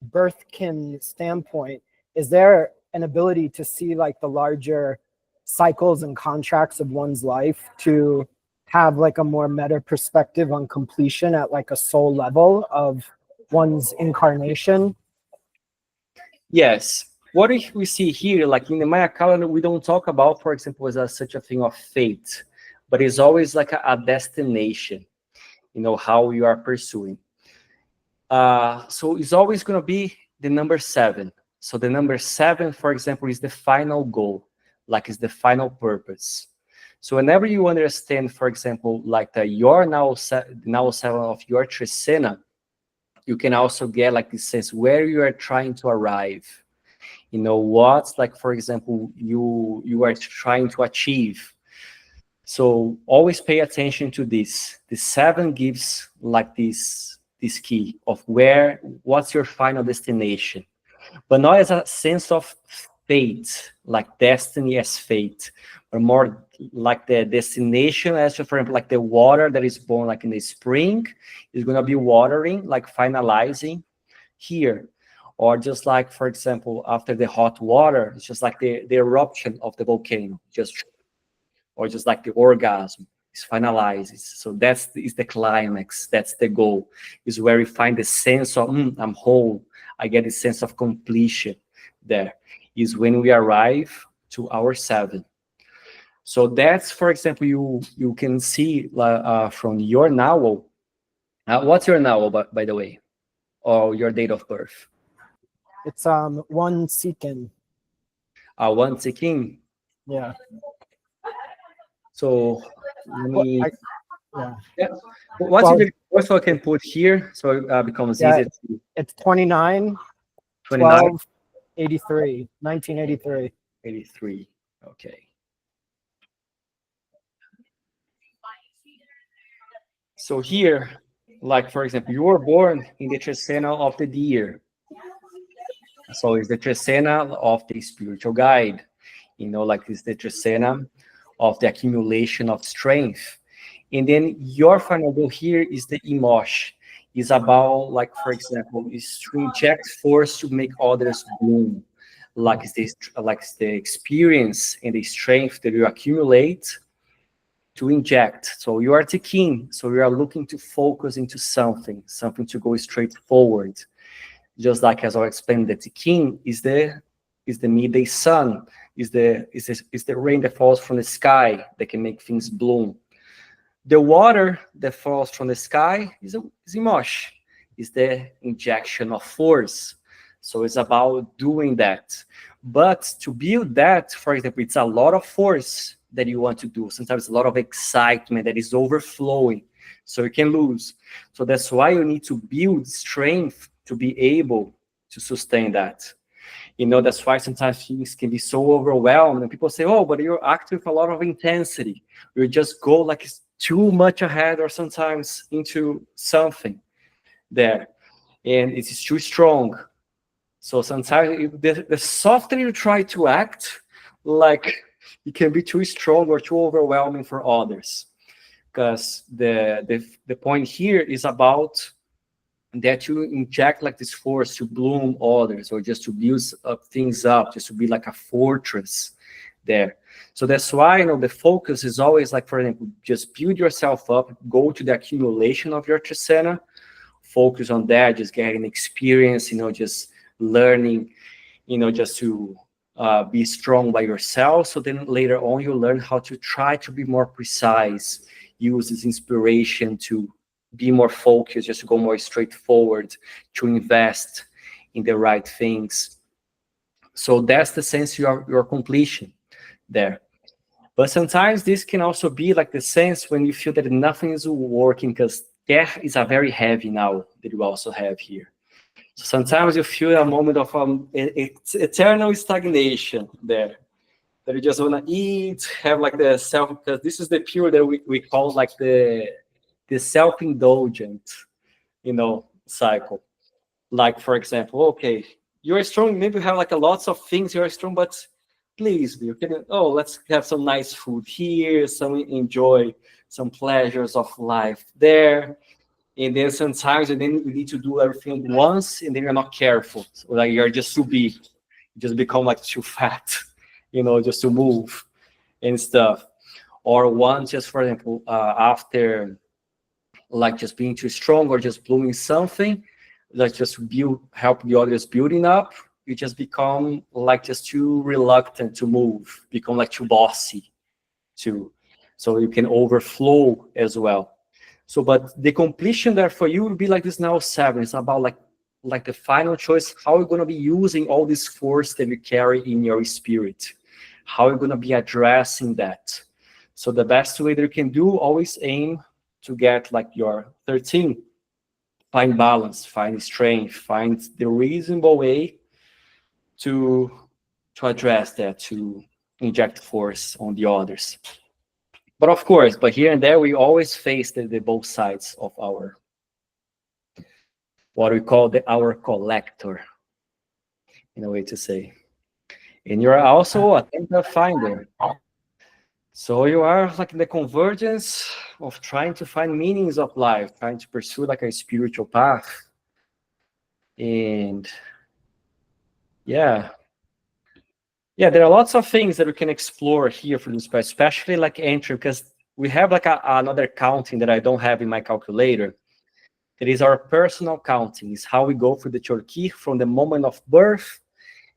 birthkin standpoint, is there an ability to see like the larger cycles and contracts of one's life to have like a more meta perspective on completion at like a soul level of one's incarnation? Yes. What we see here, like in the Maya calendar, we don't talk about, for example, as such a thing of fate, but it's always like a destination, you know, how you are pursuing. So it's always going to be the number 7. So the number 7, for example, is the final goal, like it's the final purpose. So whenever you understand, for example, like your NAWAL 7 of your Trecena, you can also get like this sense where you are trying to arrive. You know what, like for example, you are trying to achieve. So always pay attention to this. The 7 gives like this key of what's your final destination, but not as a sense of fate, like destiny as fate, but more like the destination as, for example, like the water that is born like in the spring is going to be watering, like finalizing here. Or just like, for example, after the hot water, it's just like the eruption of the volcano, or just like the orgasm is finalizes. So is the climax. That's the goal. Is where we find the sense of I'm whole. I get the sense of completion. There is when we arrive to our 7. So that's, for example, you can see from your NAWAL. What's your NAWAL, by the way, or your date of birth? It's one tzolkin. One tzolkin. Yeah. So let me. Yeah. What's the also I can put here so it becomes easier to. It's 29, 12, 83, 1983. 83. Okay. So here, like for example, you were born in the Trecena of the deer. So it's the Trecena of the spiritual guide. You know, like it's the Trecena of the accumulation of strength. And then your final goal here is the Imosh. Is about, like, for example, is to inject force to make others bloom. Like it's the experience and the strength that you accumulate to inject. So you are the king. So you are looking to focus into something to go straight forward. just like as I explained, the tzolkin is the midday sun, is the rain that falls from the sky that can make things bloom. The water that falls from the sky is emosh, is the injection of force. So it's about doing that. But to build that, for example, it's a lot of force that you want to do. Sometimes a lot of excitement that is overflowing. So you can lose. So that's why you need to build strength to be able to sustain that. That's why sometimes things can be so overwhelmed and people say, oh, but you're acting with a lot of intensity. You just go like it's too much ahead or sometimes into something there. And it's too strong. So sometimes the softer you try to act, like it can be too strong or too overwhelming for others. Because the point here is about that you inject like this force to bloom others or just to build things up, just to be like a fortress there. So that's why the focus is always like, for example, just build yourself up, go to the accumulation of your trecena, focus on that, just getting experience, just learning, just to be strong by yourself. So then later on, you learn how to try to be more precise, use this inspiration to be more focused, just to go more straightforward, to invest in the right things. So that's the sense your completion there. But sometimes this can also be like the sense when you feel that nothing is working, because there is a very heavy now that you also have here. So sometimes you feel a moment of eternal stagnation there, that you just want to eat, have like the self, because this is the period that we call like the self-indulgent, cycle. Like, for example, okay, you're strong, maybe you have like a lots of things you're strong, but please, you can, let's have some nice food here, enjoy some pleasures of life there. And then sometimes you need to do everything once, and then you're not careful. So like you're just too big, you just become like too fat, just to move and stuff. Or once, just for example, after like just being too strong or just blooming something, like just help the others building up, you just become like just too reluctant to move, become like too bossy too. So you can overflow as well. So, but the completion there for you will be like this now 7. It's about like the final choice, how you're going to be using all this force that you carry in your spirit, how you're going to be addressing that. So the best way that you can do, always aim to get like your 13, find balance, find strength, find the reasonable way to address that, to inject force on the others. But of course, but here and there, we always face the both sides of our, what we call our collector, in a way to say. And you're also a temper finder. So you are like in the convergence of trying to find meanings of life, trying to pursue like a spiritual path. And yeah, there are lots of things that we can explore here for this, especially like entry, because we have like another counting that I don't have in my calculator. It is our personal counting. It's how we go through the cholqij from the moment of birth,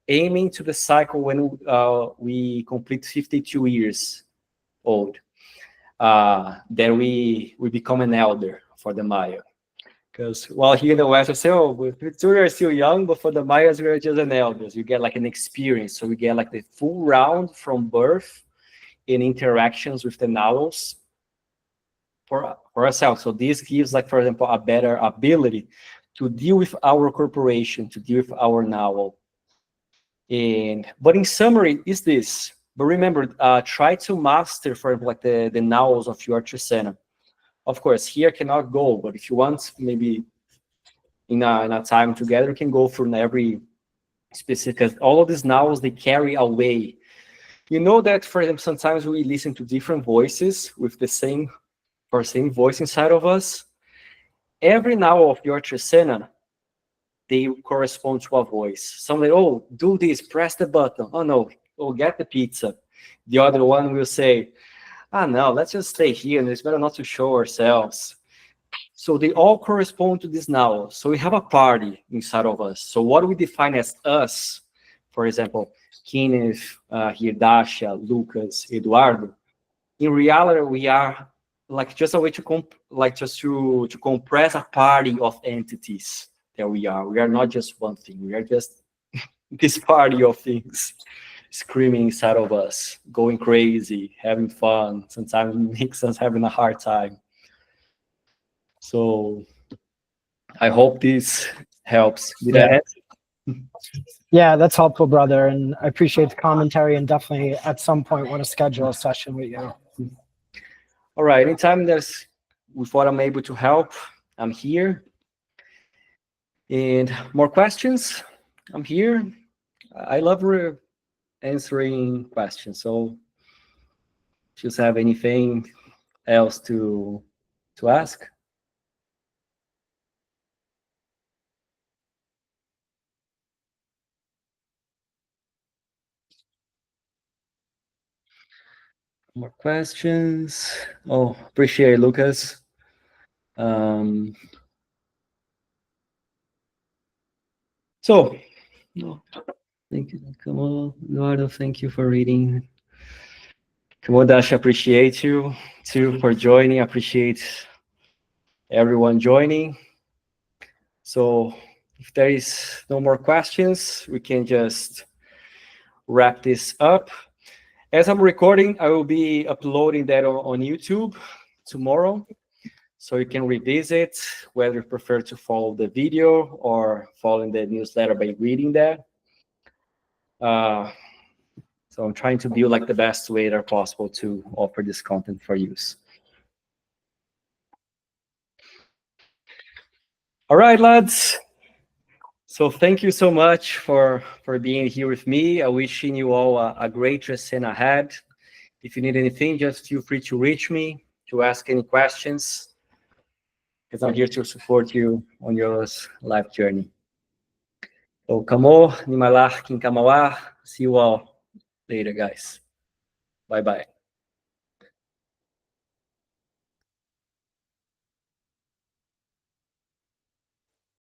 aiming to the cycle when we complete 52 years old. Then we become an elder for the Maya. Because while here in the West, we say, we are still young, but for the Mayas, we are just an elders. You get like an experience. So we get like the full round from birth in interactions with the NAWALs for ourselves. So this gives, like, for example, a better ability to deal with our corporation, to deal with our NAWAL. But in summary, is this. But remember, try to master, for example, like the NAWALs of your trecena. Of course, here cannot go, but if you want, maybe in a time together, we can go through every specific, because all of these NAWALs, they carry a way. You know that, for example, sometimes we listen to different voices with the same voice inside of us. Every NAWAL of your trecena, they correspond to a voice. Somebody, do this, press the button. Oh no, get the pizza. The other one will say, no, let's just stay here, and it's better not to show ourselves. So they all correspond to this NAWAL. So we have a party inside of us. So what we define as us, for example, Kenneth, here, Dasha, Lucas, Eduardo, in reality, we are like just a way to to compress a party of entities that we are. We are not just one thing. We are just this party of things screaming inside of us, going crazy, having fun. Sometimes it makes us having a hard time. So I hope this helps. Did I answer? Yeah, that's helpful, brother. And I appreciate the commentary, and definitely at some point want to schedule a session with you. All right. Anytime with what I'm able to help, I'm here. And more questions, I'm here. I love answering questions. So if you have anything else to ask. More questions. Oh, appreciate it, Lucas. So, no, thank you. Come on, Eduardo, thank you for reading. Come on, Dash, appreciate you too for joining. Appreciate everyone joining. So if there is no more questions, we can just wrap this up. As I'm recording, I will be uploading that on YouTube tomorrow. So you can revisit whether you prefer to follow the video or following the newsletter by reading that. So I'm trying to build like the best way that possible to offer this content for use. All right, lads. So thank you so much for being here with me. I'm wishing you all a great Trecena ahead. If you need anything, just feel free to reach me, to ask any questions, because I'm here to support you on your life journey. So kamo, nimalah, kin kamawa. See you all later, guys. Bye-bye.